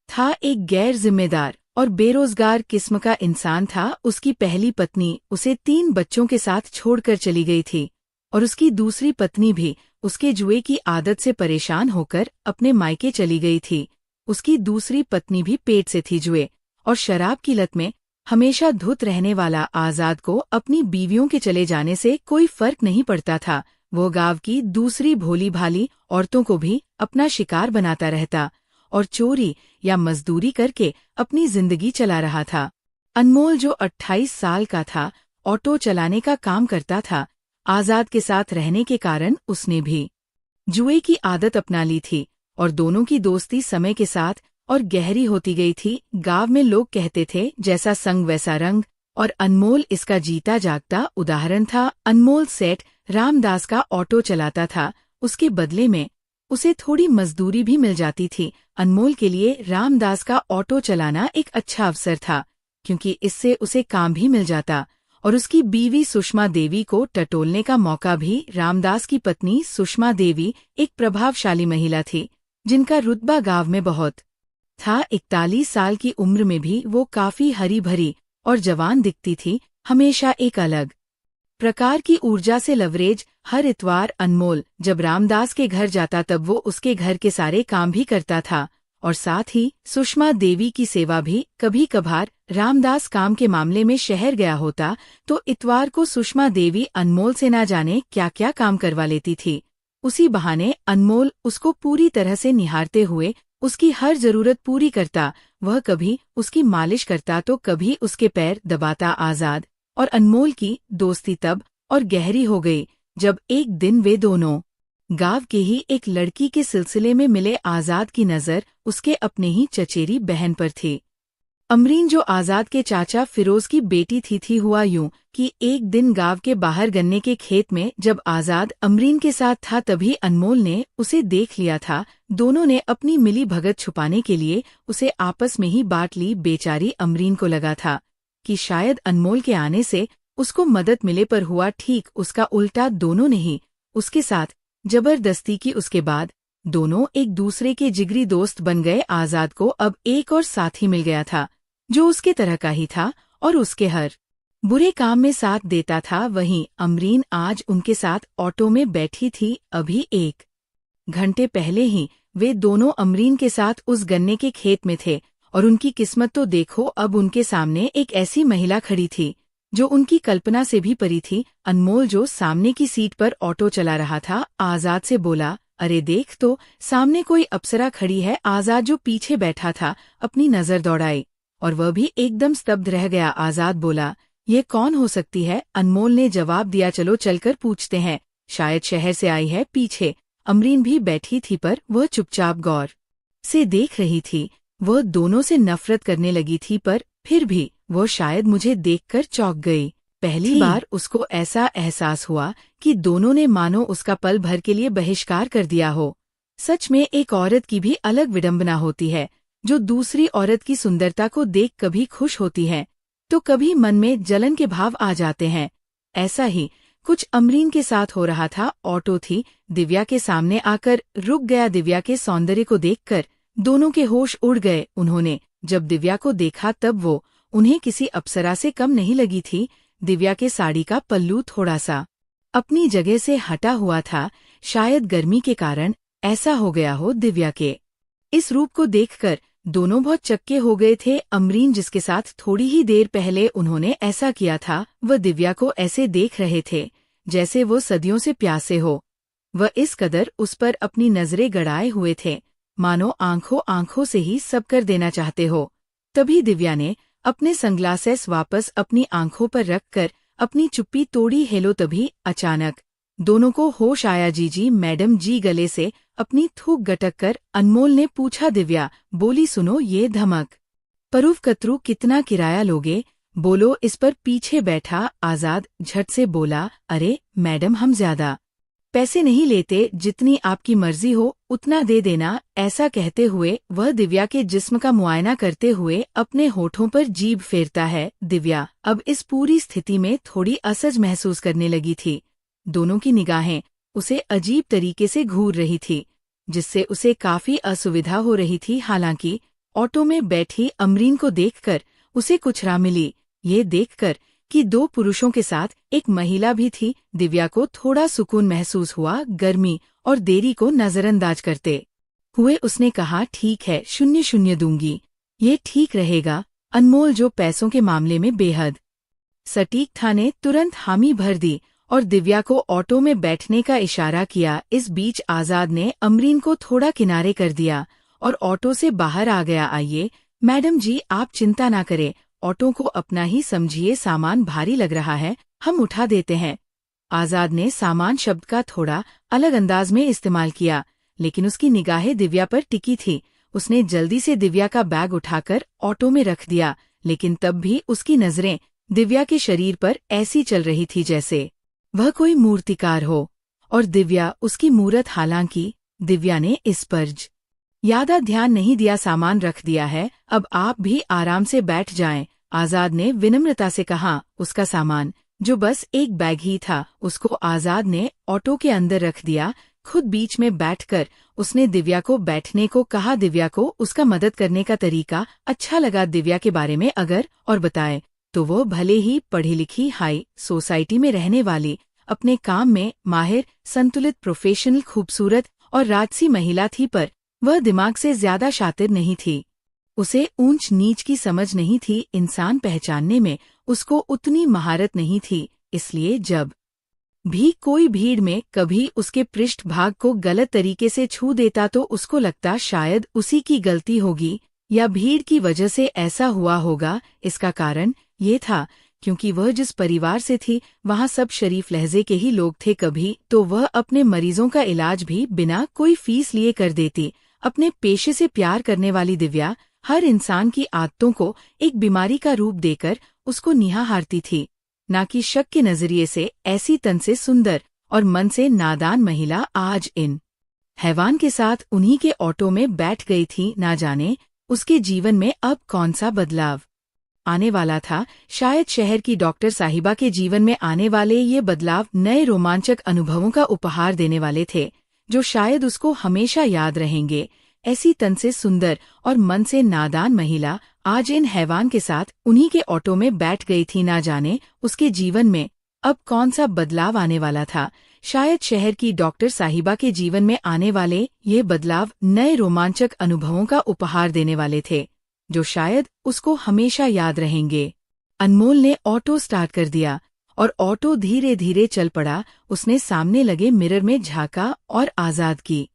था, एक गैर जिम्मेदार और बेरोजगार किस्म का इंसान था। उसकी पहली पत्नी उसे 3 बच्चों के साथ छोड़कर चली गई थी और उसकी दूसरी पत्नी भी उसके जुए की आदत से परेशान होकर अपने मायके चली गई थी। उसकी दूसरी पत्नी भी पेट से थी। जुए और शराब की लत में हमेशा धुत रहने वाला आजाद को अपनी बीवियों के चले जाने से कोई फर्क नहीं पड़ता था। वो गांव की दूसरी भोली भाली औरतों को भी अपना शिकार बनाता रहता और चोरी या मजदूरी करके अपनी जिंदगी चला रहा था। अनमोल, जो 28 साल का था, ऑटो चलाने का काम करता था। आजाद के साथ रहने के कारण उसने भी जुए की आदत अपना ली थी और दोनों की दोस्ती समय के साथ और गहरी होती गई थी। गांव में लोग कहते थे, जैसा संग वैसा रंग, और अनमोल इसका जीता जागता उदाहरण था। अनमोल सेठ रामदास का ऑटो चलाता था। उसके बदले में उसे थोड़ी मजदूरी भी मिल जाती थी। अनमोल के लिए रामदास का ऑटो चलाना एक अच्छा अवसर था, क्योंकि इससे उसे काम भी मिल जाता और उसकी बीवी सुषमा देवी को टटोलने का मौका भी। रामदास की पत्नी सुषमा देवी एक प्रभावशाली महिला थी, जिनका रुतबा गांव में बहुत था। 41 साल की उम्र में भी वो काफी हरी भरी और जवान दिखती थी, हमेशा एक अलग प्रकार की ऊर्जा से लवरेज। हर इतवार अनमोल जब रामदास के घर जाता तब वो उसके घर के सारे काम भी करता था और साथ ही सुषमा देवी की सेवा भी। कभी कभार रामदास काम के मामले में शहर गया होता तो इतवार को सुषमा देवी अनमोल से ना जाने क्या क्या काम करवा लेती थी। उसी बहाने अनमोल उसको पूरी तरह से निहारते हुए उसकी हर जरूरत पूरी करता। वह कभी उसकी मालिश करता तो कभी उसके पैर दबाता। आजाद और अनमोल की दोस्ती तब और गहरी हो गई जब एक दिन वे दोनों गांव के ही एक लड़की के सिलसिले में मिले। आजाद की नजर उसके अपने ही चचेरी बहन पर थी, अमरीन, जो आजाद के चाचा फिरोज की बेटी थी। हुआ यूं कि एक दिन गांव के बाहर गन्ने के खेत में जब आजाद अमरीन के साथ था, तभी अनमोल ने उसे देख लिया था। दोनों ने अपनी मिली भगत छुपाने के लिए उसे आपस में ही बांट ली। बेचारी अमरीन को लगा था कि शायद अनमोल के आने से उसको मदद मिले, पर हुआ ठीक उसका उल्टा। दोनों ने ही उसके साथ जबरदस्ती की। उसके बाद दोनों एक दूसरे के जिगरी दोस्त बन गए। आजाद को अब एक और साथी मिल गया था जो उसके तरह का ही था और उसके हर बुरे काम में साथ देता था। वहीं अमरीन आज उनके साथ ऑटो में बैठी थी। अभी 1 घंटे पहले ही वे दोनों अमरीन के साथ उस गन्ने के खेत में थे और उनकी किस्मत तो देखो, अब उनके सामने एक ऐसी महिला खड़ी थी जो उनकी कल्पना से भी परी थी। अनमोल, जो सामने की सीट पर ऑटो चला रहा था, आजाद से बोला, अरे देख तो, सामने कोई अप्सरा खड़ी है। आजाद, जो पीछे बैठा था, अपनी नजर दौड़ाई और वह भी एकदम स्तब्ध रह गया। आजाद बोला, ये कौन हो सकती है? अनमोल ने जवाब दिया, चलो चलकर पूछते हैं, शायद शहर से आई है। पीछे अमरीन भी बैठी थी, पर वह चुपचाप गौर से देख रही थी। वह दोनों से नफरत करने लगी थी, पर फिर भी वो शायद मुझे देखकर चौंक गई। पहली बार उसको ऐसा एहसास हुआ कि दोनों ने मानो उसका पल भर के लिए बहिष्कार कर दिया हो। सच में एक औरत की भी अलग विडंबना होती है, जो दूसरी औरत की सुंदरता को देख कभी खुश होती है तो कभी मन में जलन के भाव आ जाते हैं। ऐसा ही कुछ अमरीन के साथ हो रहा था। ऑटो थी, दिव्या के सामने आकर रुक गया। दिव्या के सौंदर्य को देखकर दोनों के होश उड़ गए। उन्होंने जब दिव्या को देखा तब वो उन्हें किसी अप्सरा से कम नहीं लगी थी। दिव्या के साड़ी का पल्लू थोड़ा सा अपनी जगह से हटा हुआ था, शायद गर्मी के कारण ऐसा हो गया हो। दिव्या के इस रूप को देखकर दोनों बहुत चक्के हो गए थे। अमरीन, जिसके साथ थोड़ी ही देर पहले उन्होंने ऐसा किया था, वह दिव्या को ऐसे देख रहे थे जैसे वो सदियों से प्यासे हो। वह इस कदर उस पर अपनी नजरें गड़ाए हुए थे, मानो आंखों आंखों से ही सब कर देना चाहते हो। तभी दिव्या ने अपने सनग्लासेस वापस अपनी आंखों पर रखकर अपनी चुप्पी तोड़ी हेलो तभी अचानक दोनों को होश आया। जी मैडम जी गले से अपनी थूक गटक कर अनमोल ने पूछा। दिव्या बोली सुनो ये धमक परूव कतरू कितना किराया लोगे? बोलो इस पर पीछे बैठा आजाद झट से बोला अरे मैडम हम ज्यादा पैसे नहीं लेते, जितनी आपकी मर्जी हो उतना दे देना। ऐसा कहते हुए वह दिव्या के जिस्म का मुआयना करते हुए अपने होठों पर जीभ फेरता है। दिव्या अब इस पूरी स्थिति में थोड़ी असहज महसूस करने लगी थी। दोनों की निगाहें उसे अजीब तरीके से घूर रही थी, जिससे उसे काफी असुविधा हो रही थी। हालांकि ऑटो में बैठी अमरीन को देखकर उसे कुछ राह मिली। ये देखकर कि दो पुरुषों के साथ एक महिला भी थी, दिव्या को थोड़ा सुकून महसूस हुआ। गर्मी और देरी को नजरअंदाज करते हुए उसने कहा ठीक है 0-0 दूंगी, ये ठीक रहेगा। अनमोल जो पैसों के मामले में बेहद सटीक था ने तुरंत हामी भर दी और दिव्या को ऑटो में बैठने का इशारा किया। इस बीच आजाद ने अमरीन को थोड़ा किनारे कर दिया और ऑटो से बाहर आ गया। आइए मैडम जी आप चिंता ना करें, ऑटो को अपना ही समझिए, सामान भारी लग रहा है, हम उठा देते हैं। आजाद ने सामान शब्द का थोड़ा अलग अंदाज में इस्तेमाल किया, लेकिन उसकी निगाहें दिव्या पर टिकी थी। उसने जल्दी से दिव्या का बैग उठाकर ऑटो में रख दिया, लेकिन तब भी उसकी नजरें दिव्या के शरीर पर ऐसी चल रही थी जैसे वह कोई मूर्तिकार हो और दिव्या उसकी मूरत। हालांकि दिव्या ने इस पर ज्यादा ध्यान नहीं दिया। सामान रख दिया है, अब आप भी आराम से बैठ जाएं, आजाद ने विनम्रता से कहा। उसका सामान जो बस एक बैग ही था, उसको आजाद ने ऑटो के अंदर रख दिया। खुद बीच में बैठकर उसने दिव्या को बैठने को कहा। दिव्या को उसका मदद करने का तरीका अच्छा लगा। दिव्या के बारे में अगर और बताए तो वो भले ही पढ़ी लिखी हाई सोसाइटी में रहने वाली, अपने काम में माहिर, संतुलित, प्रोफेशनल, खूबसूरत और राजसी महिला थी, पर वह दिमाग से ज्यादा शातिर नहीं थी। उसे ऊंच नीच की समझ नहीं थी, इंसान पहचानने में उसको उतनी महारत नहीं थी। इसलिए जब भी कोई भीड़ में कभी उसके पृष्ठभाग को गलत तरीके से छू देता तो उसको लगता शायद उसी की गलती होगी या भीड़ की वजह से ऐसा हुआ होगा। इसका कारण ये था क्योंकि वह जिस परिवार से थी वहाँ सब शरीफ लहजे के ही लोग थे। कभी तो वह अपने मरीजों का इलाज भी बिना कोई फीस लिए कर देती। अपने पेशे से प्यार करने वाली दिव्या हर इंसान की आदतों को एक बीमारी का रूप देकर उसको निहारती थी, ना कि शक के नजरिए से। ऐसी तन से सुंदर और मन से नादान महिला आज इन हैवान के साथ उन्हीं के ऑटो में बैठ गई थी। ना जाने उसके जीवन में अब कौन सा बदलाव आने वाला था। शायद शहर की डॉक्टर साहिबा के जीवन में आने वाले ये बदलाव नए रोमांचक अनुभवों का उपहार देने वाले थे, जो शायद उसको हमेशा याद रहेंगे। ऐसी तन से सुंदर और मन से नादान महिला आज इन हैवान के साथ उन्हीं के ऑटो में बैठ गई थी। ना जाने उसके जीवन में अब कौन सा बदलाव आने वाला था। शायद शहर की डॉक्टर साहिबा के जीवन में आने वाले ये बदलाव नए रोमांचक अनुभवों का उपहार देने वाले थे, जो शायद उसको हमेशा याद रहेंगे। अनमोल ने ऑटो स्टार्ट कर दिया और ऑटो धीरे धीरे चल पड़ा। उसने सामने लगे मिरर में झांका और आजाद की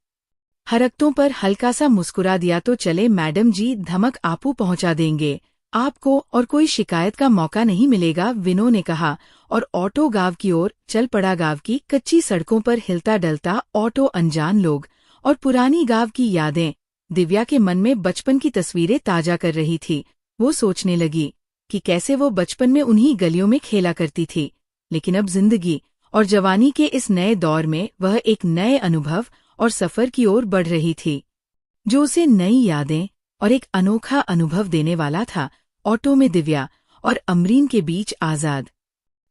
हरकतों पर हल्का सा मुस्कुरा दिया। तो चले मैडम जी, धमक आपू पहुंचा देंगे, आपको और कोई शिकायत का मौका नहीं मिलेगा, विनो ने कहा और ऑटो गांव की ओर चल पड़ा। गांव की कच्ची सड़कों पर हिलता डलता ऑटो, अनजान लोग और पुरानी गांव की यादें दिव्या के मन में बचपन की तस्वीरें ताजा कर रही थी। वो सोचने लगी कि कैसे वो बचपन में उन्हीं गलियों में खेला करती थी, लेकिन अब जिंदगी और जवानी के इस नए दौर में वह एक नए अनुभव और सफर की ओर बढ़ रही थी, जो उसे नई यादें और एक अनोखा अनुभव देने वाला था। ऑटो में दिव्या और अमरीन के बीच आजाद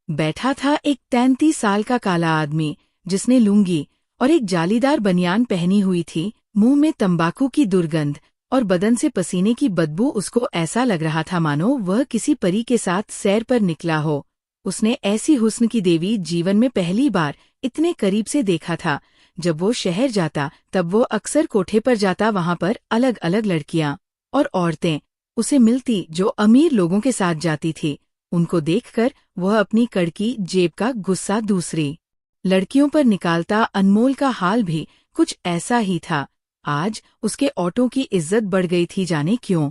बैठा था, एक 33 साल का काला आदमी जिसने लुंगी और एक जालीदार बनियान पहनी हुई थी। मुंह में तंबाकू की दुर्गंध और बदन से पसीने की बदबू। उसको ऐसा लग रहा था मानो वह किसी परी के साथ सैर पर निकला हो। उसने ऐसी हुस्न की देवी जीवन में पहली बार इतने करीब से देखा था। जब वो शहर जाता तब वो अक्सर कोठे पर जाता, वहां पर अलग अलग लड़कियां और औरतें उसे मिलती जो अमीर लोगों के साथ जाती थी। उनको देखकर वह अपनी कड़की जेब का गुस्सा दूसरी लड़कियों पर निकालता। अनमोल का हाल भी कुछ ऐसा ही था। आज उसके ऑटो की इज्जत बढ़ गई थी, जाने क्यों।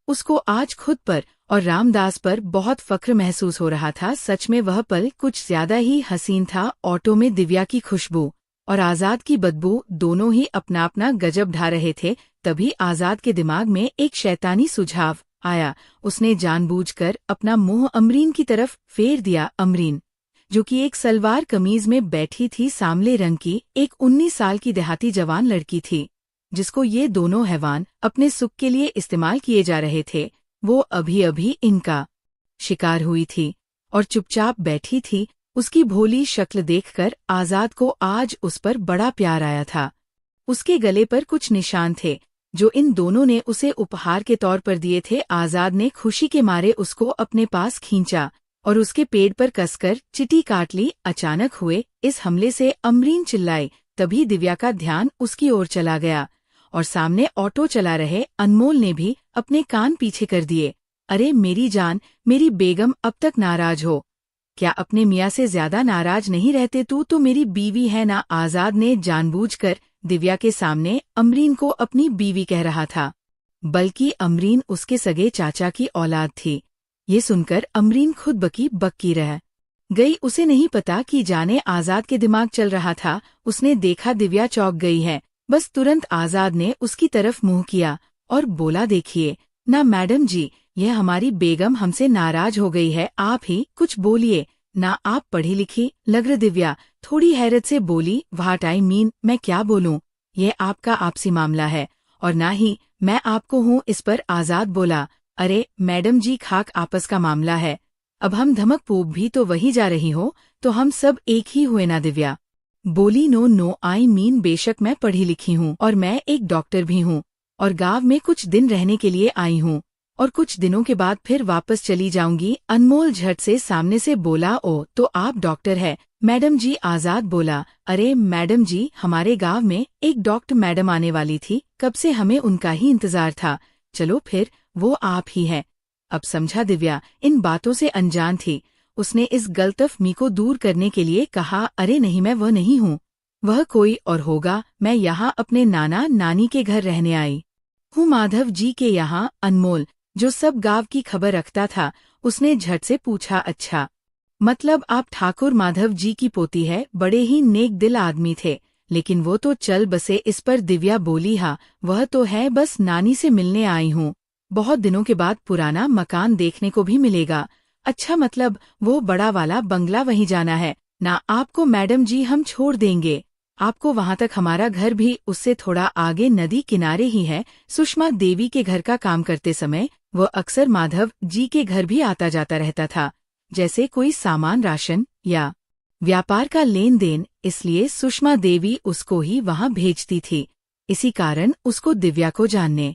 उसको आज खुद पर और रामदास पर बहुत फक्र महसूस हो रहा था। सच में वह पल कुछ ज्यादा ही हसीन था। ऑटो में दिव्या की खुशबू और आजाद की बदबू दोनों ही अपना अपना गजब ढा रहे थे। तभी आजाद के दिमाग में एक शैतानी सुझाव आया। उसने जानबूझकर अपना मुंह अमरीन की तरफ फेर दिया। अमरीन, जो कि एक सलवार कमीज में बैठी थी, सांवले रंग की, एक 19 साल की देहाती जवान लड़की थी, जिसको ये दोनों हैवान अपने सुख के लिए इस्तेमाल किए जा रहे थे। वो अभी अभी इनका शिकार हुई थी और चुपचाप बैठी थी। उसकी भोली शक्ल देखकर आजाद को आज उस पर बड़ा प्यार आया था। उसके गले पर कुछ निशान थे जो इन दोनों ने उसे उपहार के तौर पर दिए थे। आजाद ने खुशी के मारे उसको अपने पास खींचा और उसके पेट पर कसकर चिटी काट ली। अचानक हुए इस हमले से अमरीन चिल्लाई। तभी दिव्या का ध्यान उसकी ओर चला गया और सामने ऑटो चला रहे अनमोल ने भी अपने कान पीछे कर दिए। अरे मेरी जान, मेरी बेगम, अब तक नाराज हो क्या? अपने मियाँ से ज्यादा नाराज नहीं रहते? तू तो मेरी बीवी है ना। आजाद ने जानबूझकर दिव्या के सामने अमरीन को अपनी बीवी कह रहा था, बल्कि अमरीन उसके सगे चाचा की औलाद थी। ये सुनकर अमरीन खुद बकी बक्की रह गई। उसे नहीं पता कि जाने आजाद के दिमाग चल रहा था। उसने देखा दिव्या चौंक गई है। बस तुरंत आजाद ने उसकी तरफ मुंह किया और बोला, देखिए ना मैडम जी, यह हमारी बेगम हमसे नाराज हो गई है, आप ही कुछ बोलिए ना। आप पढ़ी लिखी लग रही। दिव्या थोड़ी हैरत से बोली, व्हाट आई मीन, मैं क्या बोलूं? यह आपका आपसी मामला है और ना ही मैं आपको हूँ इस पर। आजाद बोला, अरे मैडम जी, खाक आपस का मामला है। अब हम धमक पूब भी तो वही जा रही हो, तो हम सब एक ही हुए ना। दिव्या बोली, नो नो, आई मीन बेशक मैं पढ़ी लिखी हूँ और मैं एक डॉक्टर भी हूँ और गांव में कुछ दिन रहने के लिए आई हूँ और कुछ दिनों के बाद फिर वापस चली जाऊंगी। अनमोल झट से सामने से बोला, ओ तो आप डॉक्टर है मैडम जी? आजाद बोला, अरे मैडम जी, हमारे गांव में एक डॉक्टर मैडम आने वाली थी, कब से हमें उनका ही इंतजार था। चलो फिर वो आप ही है। अब समझा। दिव्या इन बातों से अनजान थी। उसने इस गलतफहमी को दूर करने के लिए कहा, अरे नहीं, मैं वह नहीं हूँ, वह कोई और होगा। मैं यहाँ अपने नाना नानी के घर रहने आई हूँ, माधव जी के यहाँ। अनमोल, जो सब गांव की खबर रखता था, उसने झट से पूछा, अच्छा मतलब आप ठाकुर माधव जी की पोती है? बड़े ही नेक दिल आदमी थे, लेकिन वो तो चल बसे इस पर। दिव्या बोली, हाँ वह तो है, बस नानी से मिलने आई हूँ। बहुत दिनों के बाद पुराना मकान देखने को भी मिलेगा। अच्छा मतलब वो बड़ा वाला बंगला वहीं जाना है ना? आपको मैडम जी हम छोड़ देंगे, आपको वहां तक। हमारा घर भी उससे थोड़ा आगे नदी किनारे ही है। सुषमा देवी के घर का काम करते समय वह अक्सर माधव जी के घर भी आता जाता रहता था, जैसे कोई सामान, राशन या व्यापार का लेन देन, इसलिए सुषमा देवी उसको ही वहां भेजती थी। इसी कारण उसको दिव्या को जानने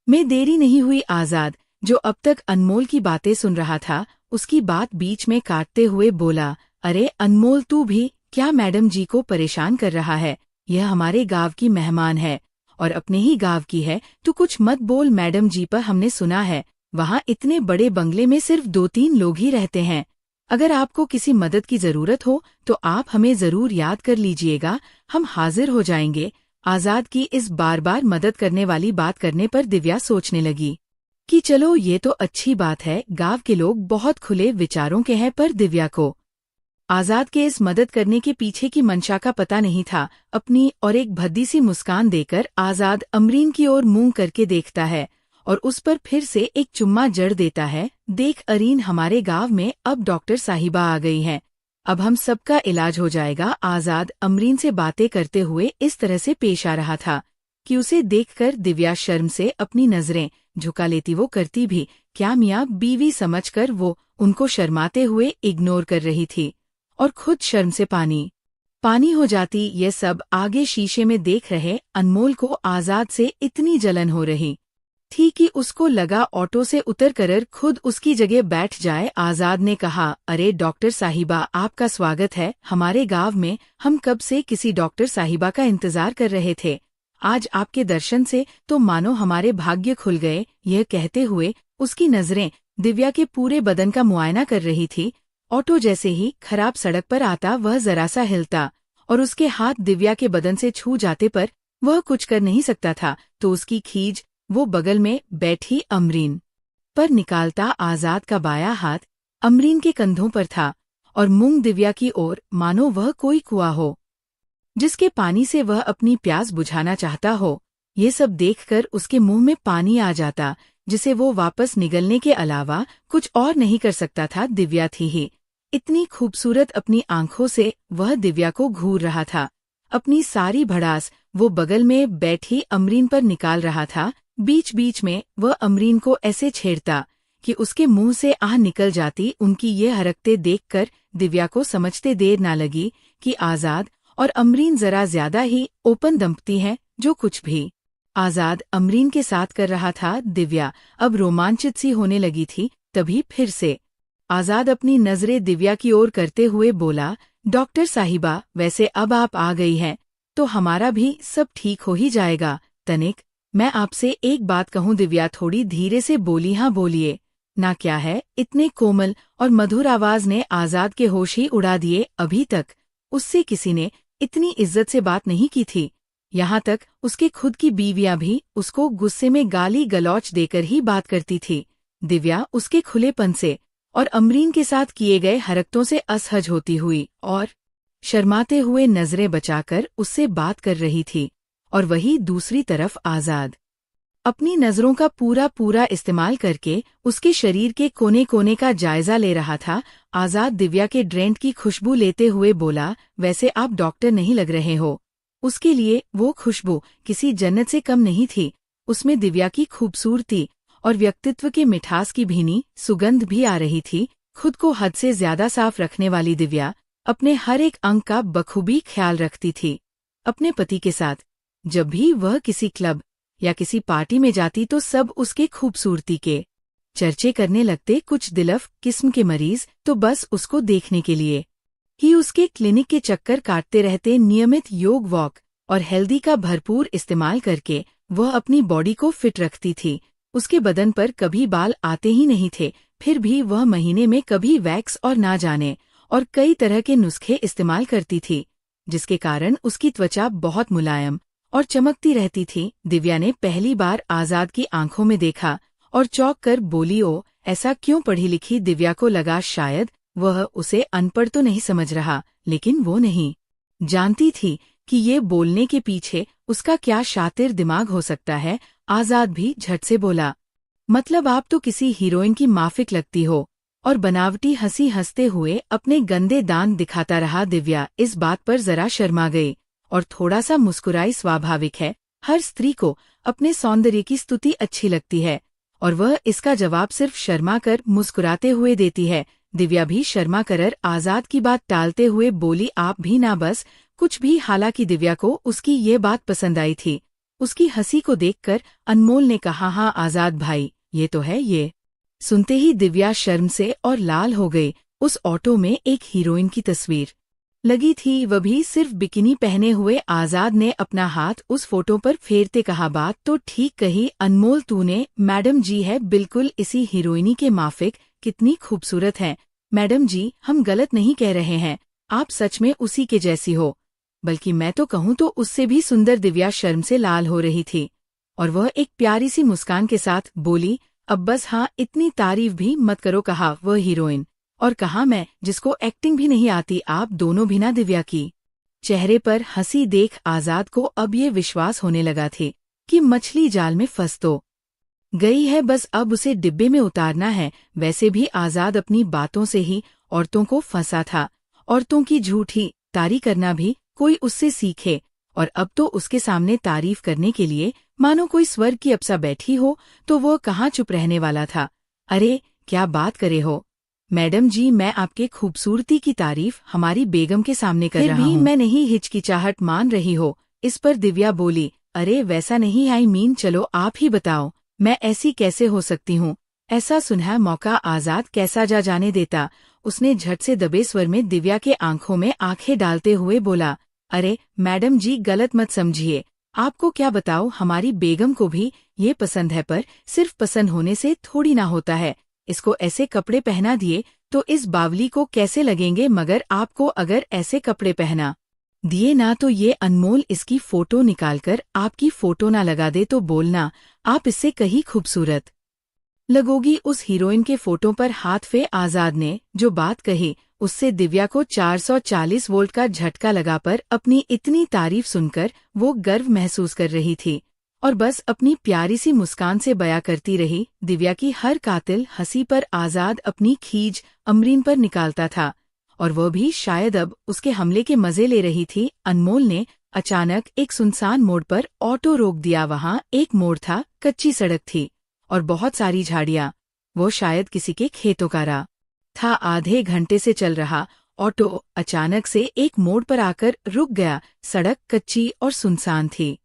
में देरी नहीं हुई। आजाद, जो अब तक अनमोल की बातें सुन रहा था, उसकी बात बीच में काटते हुए बोला, अरे अनमोल, तू भी क्या मैडम जी को परेशान कर रहा है? यह हमारे गांव की मेहमान है और अपने ही गांव की है। तू कुछ मत बोल मैडम जी पर। हमने सुना है वहां इतने बड़े बंगले में सिर्फ 2-3 लोग ही रहते हैं। अगर आपको किसी मदद की जरूरत हो तो आप हमें जरूर याद कर लीजिएगा, हम हाजिर हो जाएंगे। आजाद की इस बार बार मदद करने वाली बात करने पर दिव्या सोचने लगी कि चलो ये तो अच्छी बात है, गांव के लोग बहुत खुले विचारों के हैं। पर दिव्या को आजाद के इस मदद करने के पीछे की मंशा का पता नहीं था। अपनी और एक भद्दी सी मुस्कान देकर आजाद अमरीन की ओर मुंह करके देखता है और उस पर फिर से एक चुम्मा जड़ देता है। देख अरीन, हमारे गांव में अब डॉक्टर साहिबा आ गई हैं, अब हम सबका इलाज हो जाएगा। आजाद अमरीन से बातें करते हुए इस तरह से पेश आ रहा था कि उसे देखकर दिव्या शर्म से अपनी नजरें झुका लेती। वो करती भी क्या, मियाँ बीवी समझकर वो उनको शर्माते हुए इग्नोर कर रही थी और खुद शर्म से पानी हो जाती। ये सब आगे शीशे में देख रहे अनमोल को आजाद से इतनी जलन हो रही थी कि उसको लगा ऑटो से उतर कर खुद उसकी जगह बैठ जाए। आजाद ने कहा, अरे डॉक्टर साहिबा, आपका स्वागत है हमारे गांव में। हम कब से किसी डॉक्टर साहिबा का इंतजार कर रहे थे। आज आपके दर्शन से तो मानो हमारे भाग्य खुल गए। यह कहते हुए उसकी नजरें दिव्या के पूरे बदन का मुआयना कर रही थी। ऑटो जैसे ही खराब सड़क पर आता वह जरा सा हिलता और उसके हाथ दिव्या के बदन से छू जाते, पर वह कुछ कर नहीं सकता था। तो उसकी खीज वो बगल में बैठी अमरीन पर निकालता आजाद का बायां हाथ अमरीन के कंधों पर था और मुंह दिव्या की ओर, मानो वह कोई कुआं हो जिसके पानी से वह अपनी प्यास बुझाना चाहता हो। ये सब देखकर उसके मुंह में पानी आ जाता, जिसे वो वापस निगलने के अलावा कुछ और नहीं कर सकता था। दिव्या थी ही इतनी खूबसूरत, अपनी आंखों से वह दिव्या को घूर रहा था। अपनी सारी भड़ास वो बगल में बैठी अमरीन पर निकाल रहा था। बीच बीच में वह अमरीन को ऐसे छेड़ता कि उसके मुंह से आह निकल जाती। उनकी ये हरकतें देखकर दिव्या को समझते देर न लगी कि आजाद और अमरीन जरा ज्यादा ही ओपन दंपती हैं। जो कुछ भी आजाद अमरीन के साथ कर रहा था, दिव्या अब रोमांचित सी होने लगी थी। तभी फिर से आजाद अपनी नजरें दिव्या की ओर करते हुए बोला, डॉक्टर साहिबा, वैसे अब आप आ गई हैं तो हमारा भी सब ठीक हो ही जाएगा। तनिक मैं आपसे एक बात कहूं। दिव्या थोड़ी धीरे से बोली। हाँ बोलिए ना, क्या है? इतने कोमल और मधुर आवाज ने आजाद के होश ही उड़ा दिए। अभी तक उससे किसी ने इतनी इज्जत से बात नहीं की थी। यहाँ तक उसके खुद की बीवियां भी उसको गुस्से में गाली गलौच देकर ही बात करती थी। दिव्या उसके खुलेपन से और अमरीन के साथ किए गए हरकतों से असहज होती हुई और शर्माते हुए नजरें बचाकर उससे बात कर रही थी। और वही दूसरी तरफ आजाद अपनी नजरों का पूरा इस्तेमाल करके उसके शरीर के कोने कोने का जायजा ले रहा था। आजाद दिव्या के ड्रेंट की खुशबू लेते हुए बोला, वैसे आप डॉक्टर नहीं लग रहे हो। उसके लिए वो खुशबू किसी जन्नत से कम नहीं थी। उसमें दिव्या की खूबसूरती और व्यक्तित्व के मिठास की भीनी सुगंध भी आ रही थी। खुद को हद से ज्यादा साफ रखने वाली दिव्या अपने हर एक अंग का बखूबी ख्याल रखती थी। अपने पति के साथ जब भी वह किसी क्लब या किसी पार्टी में जाती तो सब उसके खूबसूरती के चर्चे करने लगते। कुछ दिलफ किस्म के मरीज तो बस उसको देखने के लिए ही उसके क्लिनिक के चक्कर काटते रहते। नियमित योग, वॉक और हेल्दी का भरपूर इस्तेमाल करके वह अपनी बॉडी को फिट रखती थी। उसके बदन पर कभी बाल आते ही नहीं थे, फिर भी वह महीने में कभी वैक्स और ना जाने और कई तरह के नुस्खे इस्तेमाल करती थी, जिसके कारण उसकी त्वचा बहुत मुलायम और चमकती रहती थी। दिव्या ने पहली बार आजाद की आंखों में देखा और चौंक कर बोली, ओ ऐसा क्यों? पढ़ी लिखी दिव्या को लगा शायद वह उसे अनपढ़ तो नहीं समझ रहा, लेकिन वो नहीं जानती थी कि ये बोलने के पीछे उसका क्या शातिर दिमाग हो सकता है। आजाद भी झट से बोला, मतलब आप तो किसी हीरोइन की माफिक लगती हो। और बनावटी हंसी हंसते हुए अपने गंदे दांत दिखाता रहा। दिव्या इस बात पर जरा शर्मा गई और थोड़ा सा मुस्कुराई। स्वाभाविक है, हर स्त्री को अपने सौंदर्य की स्तुति अच्छी लगती है और वह इसका जवाब सिर्फ शर्मा कर मुस्कुराते हुए देती है। दिव्या भी शर्मा कर आजाद की बात टालते हुए बोली, आप भी ना बस कुछ भी। हालांकि दिव्या को उसकी ये बात पसंद आई थी। उसकी हंसी को देखकर अनमोल ने कहा, हाँ आजाद भाई, ये तो है ये। सुनते ही दिव्या शर्म से और लाल हो गई। उस ऑटो में एक हीरोइन की तस्वीर लगी थी, वह भी सिर्फ बिकिनी पहने हुए। आजाद ने अपना हाथ उस फोटो पर फेरते कहा, बात तो ठीक कही अनमोल तूने। मैडम जी है बिल्कुल इसी हीरोइनी के माफिक। कितनी खूबसूरत है मैडम जी, हम गलत नहीं कह रहे हैं, आप सच में उसी के जैसी हो, बल्कि मैं तो कहूँ तो उससे भी सुंदर। दिव्या शर्म से लाल हो रही थी और वह एक प्यारी सी मुस्कान के साथ बोली, अब बस हाँ, इतनी तारीफ भी मत करो। कहा वह हीरोइन, और कहा मैं जिसको एक्टिंग भी नहीं आती। आप दोनों भी ना। दिव्या की चेहरे पर हंसी देख आजाद को अब ये विश्वास होने लगा थे कि मछली जाल में फंस तो गई है, बस अब उसे डिब्बे में उतारना है। वैसे भी आजाद अपनी बातों से ही औरतों को फंसा था। औरतों की झूठी तारीफ करना भी कोई उससे सीखे, और अब तो उसके सामने तारीफ करने के लिए मानो कोई स्वर्ग की अप्सरा बैठी हो, तो वो कहाँ चुप रहने वाला था। अरे क्या बात करे हो मैडम जी, मैं आपके खूबसूरती की तारीफ हमारी बेगम के सामने कर रहा हूँ। फिर भी मैं नहीं हिचकिचाहट मान रही हो इस पर? दिव्या बोली, अरे वैसा नहीं, आई मीन चलो आप ही बताओ, मैं ऐसी कैसे हो सकती हूँ? ऐसा सुनहरा मौका आजाद कैसा जा जाने देता। उसने झट से दबे स्वर में दिव्या के आंखों में आंखें डालते हुए बोला, अरे मैडम जी गलत मत समझिए, आपको क्या बताओ, हमारी बेगम को भी ये पसंद है, पर सिर्फ पसंद होने से थोड़ी ना होता है। इसको ऐसे कपड़े पहना दिए तो इस बावली को कैसे लगेंगे, मगर आपको अगर ऐसे कपड़े पहना दिए ना तो ये अनमोल इसकी फोटो निकालकर आपकी फोटो ना लगा दे तो बोलना आप इससे कहीं खूबसूरत लगोगी उस हीरोइन के फोटो पर हाथ फे आजाद ने जो बात कही, उससे दिव्या को 440 वोल्ट का झटका लगा पर अपनी इतनी तारीफ सुनकर वो गर्व महसूस कर रही थी और बस अपनी प्यारी सी मुस्कान से बयां करती रही। दिव्या की हर कातिल हंसी पर आजाद अपनी खींच अमरीन पर निकालता था और वह भी शायद अब उसके हमले के मजे ले रही थी। अनमोल ने अचानक एक सुनसान मोड़ पर ऑटो रोक दिया। वहां एक मोड़ था, कच्ची सड़क थी और बहुत सारी झाड़ियां। वो शायद किसी के खेतों का राह था। आधे घंटे से चल रहा ऑटो अचानक से एक मोड़ पर आकर रुक गया। सड़क कच्ची और सुनसान थी।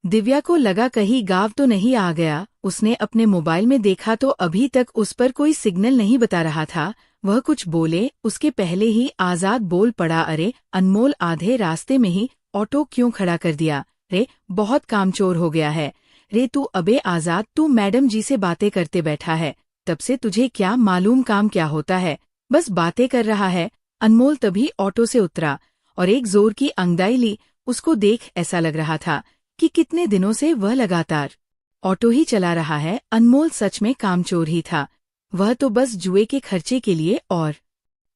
दिव्या को लगा कहीं गाँव तो नहीं आ गया। उसने अपने मोबाइल में देखा तो अभी तक उस पर कोई सिग्नल नहीं बता रहा था। वह कुछ बोले उसके पहले ही आजाद बोल पड़ा, अरे अनमोल, आधे रास्ते में ही ऑटो क्यों खड़ा कर दिया? रे बहुत कामचोर हो गया है रे तू। अबे आजाद, तू मैडम जी से बातें करते बैठा है, तब से तुझे क्या मालूम काम क्या होता है, बस बातें कर रहा है। अनमोल तभी ऑटो से उतरा और एक जोर की अंगड़ाई ली। उसको देख ऐसा लग रहा था कि कितने दिनों से वह लगातार ऑटो ही चला रहा है। अनमोल सच में कामचोर ही था। वह तो बस जुए के खर्चे के लिए और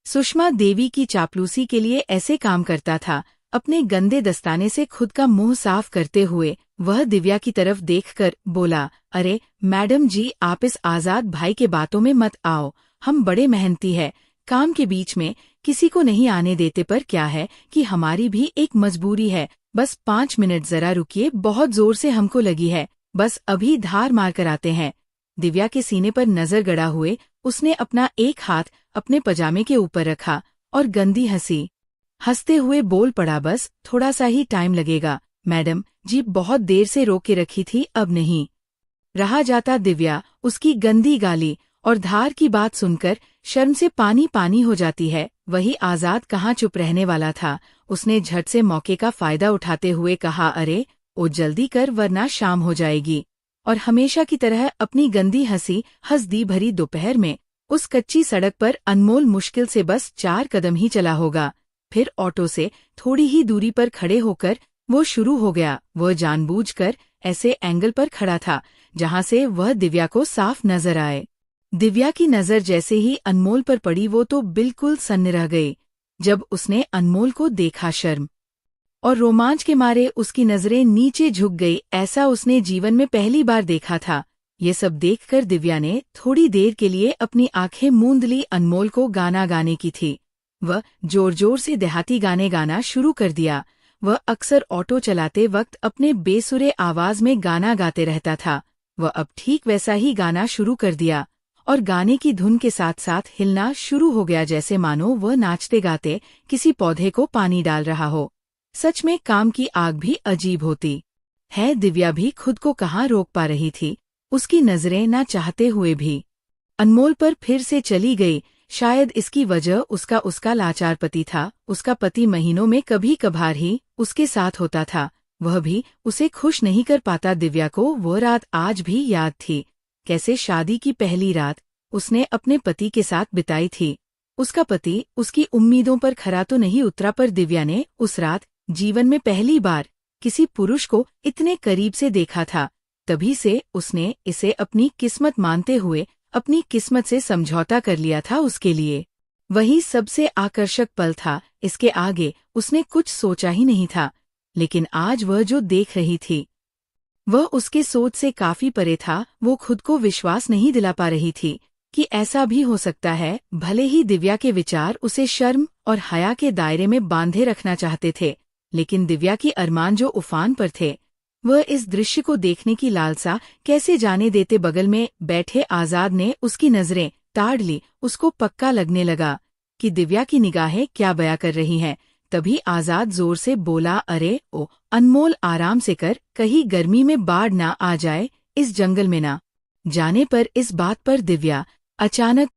सुषमा देवी की चापलूसी के लिए ऐसे काम करता था। अपने गंदे दस्ताने से खुद का मुंह साफ करते हुए वह दिव्या की तरफ देखकर बोला, अरे मैडम जी, आप इस आजाद भाई के बातों में मत आओ। हम बड़े मेहनती है, काम के बीच में किसी को नहीं आने देते, पर क्या है कि हमारी भी एक मजबूरी है। बस 5 मिनट जरा रुकिए, बहुत जोर से हमको लगी है, बस अभी धार मार कर आते हैं। दिव्या के सीने पर नजर गड़ा हुए उसने अपना एक हाथ अपने पजामे के ऊपर रखा और गंदी हंसी हंसते हुए बोल पड़ा, बस थोड़ा सा ही टाइम लगेगा मैडम जी, बहुत देर से रोक के रखी थी, अब नहीं रहा जाता। दिव्या उसकी गंदी गाली और धार की बात सुनकर शर्म से पानी पानी हो जाती है। वही आजाद कहाँ चुप रहने वाला था। उसने झट से मौके का फायदा उठाते हुए कहा, अरे ओ जल्दी कर वरना शाम हो जाएगी। और हमेशा की तरह अपनी गंदी हंसी हंस दी। भरी दोपहर में उस कच्ची सड़क पर अनमोल मुश्किल से बस 4 कदम ही चला होगा। फिर ऑटो से थोड़ी ही दूरी पर खड़े होकर वो शुरू हो गया। वह जानबूझकर ऐसे एंगल पर खड़ा था जहां से वह दिव्या को साफ नजर आए। दिव्या की नजर जैसे ही अनमोल पर पड़ी वो तो बिल्कुल सन्न रह गई। जब उसने अनमोल को देखा, शर्म और रोमांच के मारे उसकी नजरें नीचे झुक गई। ऐसा उसने जीवन में पहली बार देखा था। ये सब देखकर दिव्या ने थोड़ी देर के लिए अपनी आंखें मूंद ली। अनमोल को गाना गाने की थी। वह जोर जोर से देहाती गाने गाना शुरू कर दिया। वह अक्सर ऑटो चलाते वक्त अपने बेसुरे आवाज में गाना गाते रहता था। वह अब ठीक वैसा ही गाना शुरू कर दिया और गाने की धुन के साथ साथ हिलना शुरू हो गया, जैसे मानो वह नाचते गाते किसी पौधे को पानी डाल रहा हो। सच में काम की आग भी अजीब होती है। दिव्या भी खुद को कहाँ रोक पा रही थी। उसकी नजरें ना चाहते हुए भी अनमोल पर फिर से चली गई। शायद इसकी वजह उसका लाचार पति था। उसका पति महीनों में कभी कभार ही उसके साथ होता था, वह भी उसे खुश नहीं कर पाता। दिव्या को वो रात आज भी याद थी, कैसे शादी की पहली रात उसने अपने पति के साथ बिताई थी। उसका पति उसकी उम्मीदों पर खरा तो नहीं उतरा, पर दिव्या ने उस रात जीवन में पहली बार किसी पुरुष को इतने करीब से देखा था। तभी से उसने इसे अपनी किस्मत मानते हुए अपनी किस्मत से समझौता कर लिया था। उसके लिए वही सबसे आकर्षक पल था। इसके आगे उसने कुछ सोचा ही नहीं था। लेकिन आज वह जो देख रही थी वह उसके सोच से काफी परे था। वो खुद को विश्वास नहीं दिला पा रही थी कि ऐसा भी हो सकता है। भले ही दिव्या के विचार उसे शर्म और हया के दायरे में बांधे रखना चाहते थे, लेकिन दिव्या की अरमान जो उफान पर थे, वह इस दृश्य को देखने की लालसा कैसे जाने देते। बगल में बैठे आजाद ने उसकी नजरें ताड़ ली। उसको पक्का लगने लगा कि दिव्या की निगाहें क्या बयां कर रही हैं। तभी आजाद जोर से बोला, अरे ओ अनमोल, आराम से कर, कहीं गर्मी में बाढ़ ना आ जाए, इस जंगल में ना जाने पर। इस बात पर दिव्या अचानक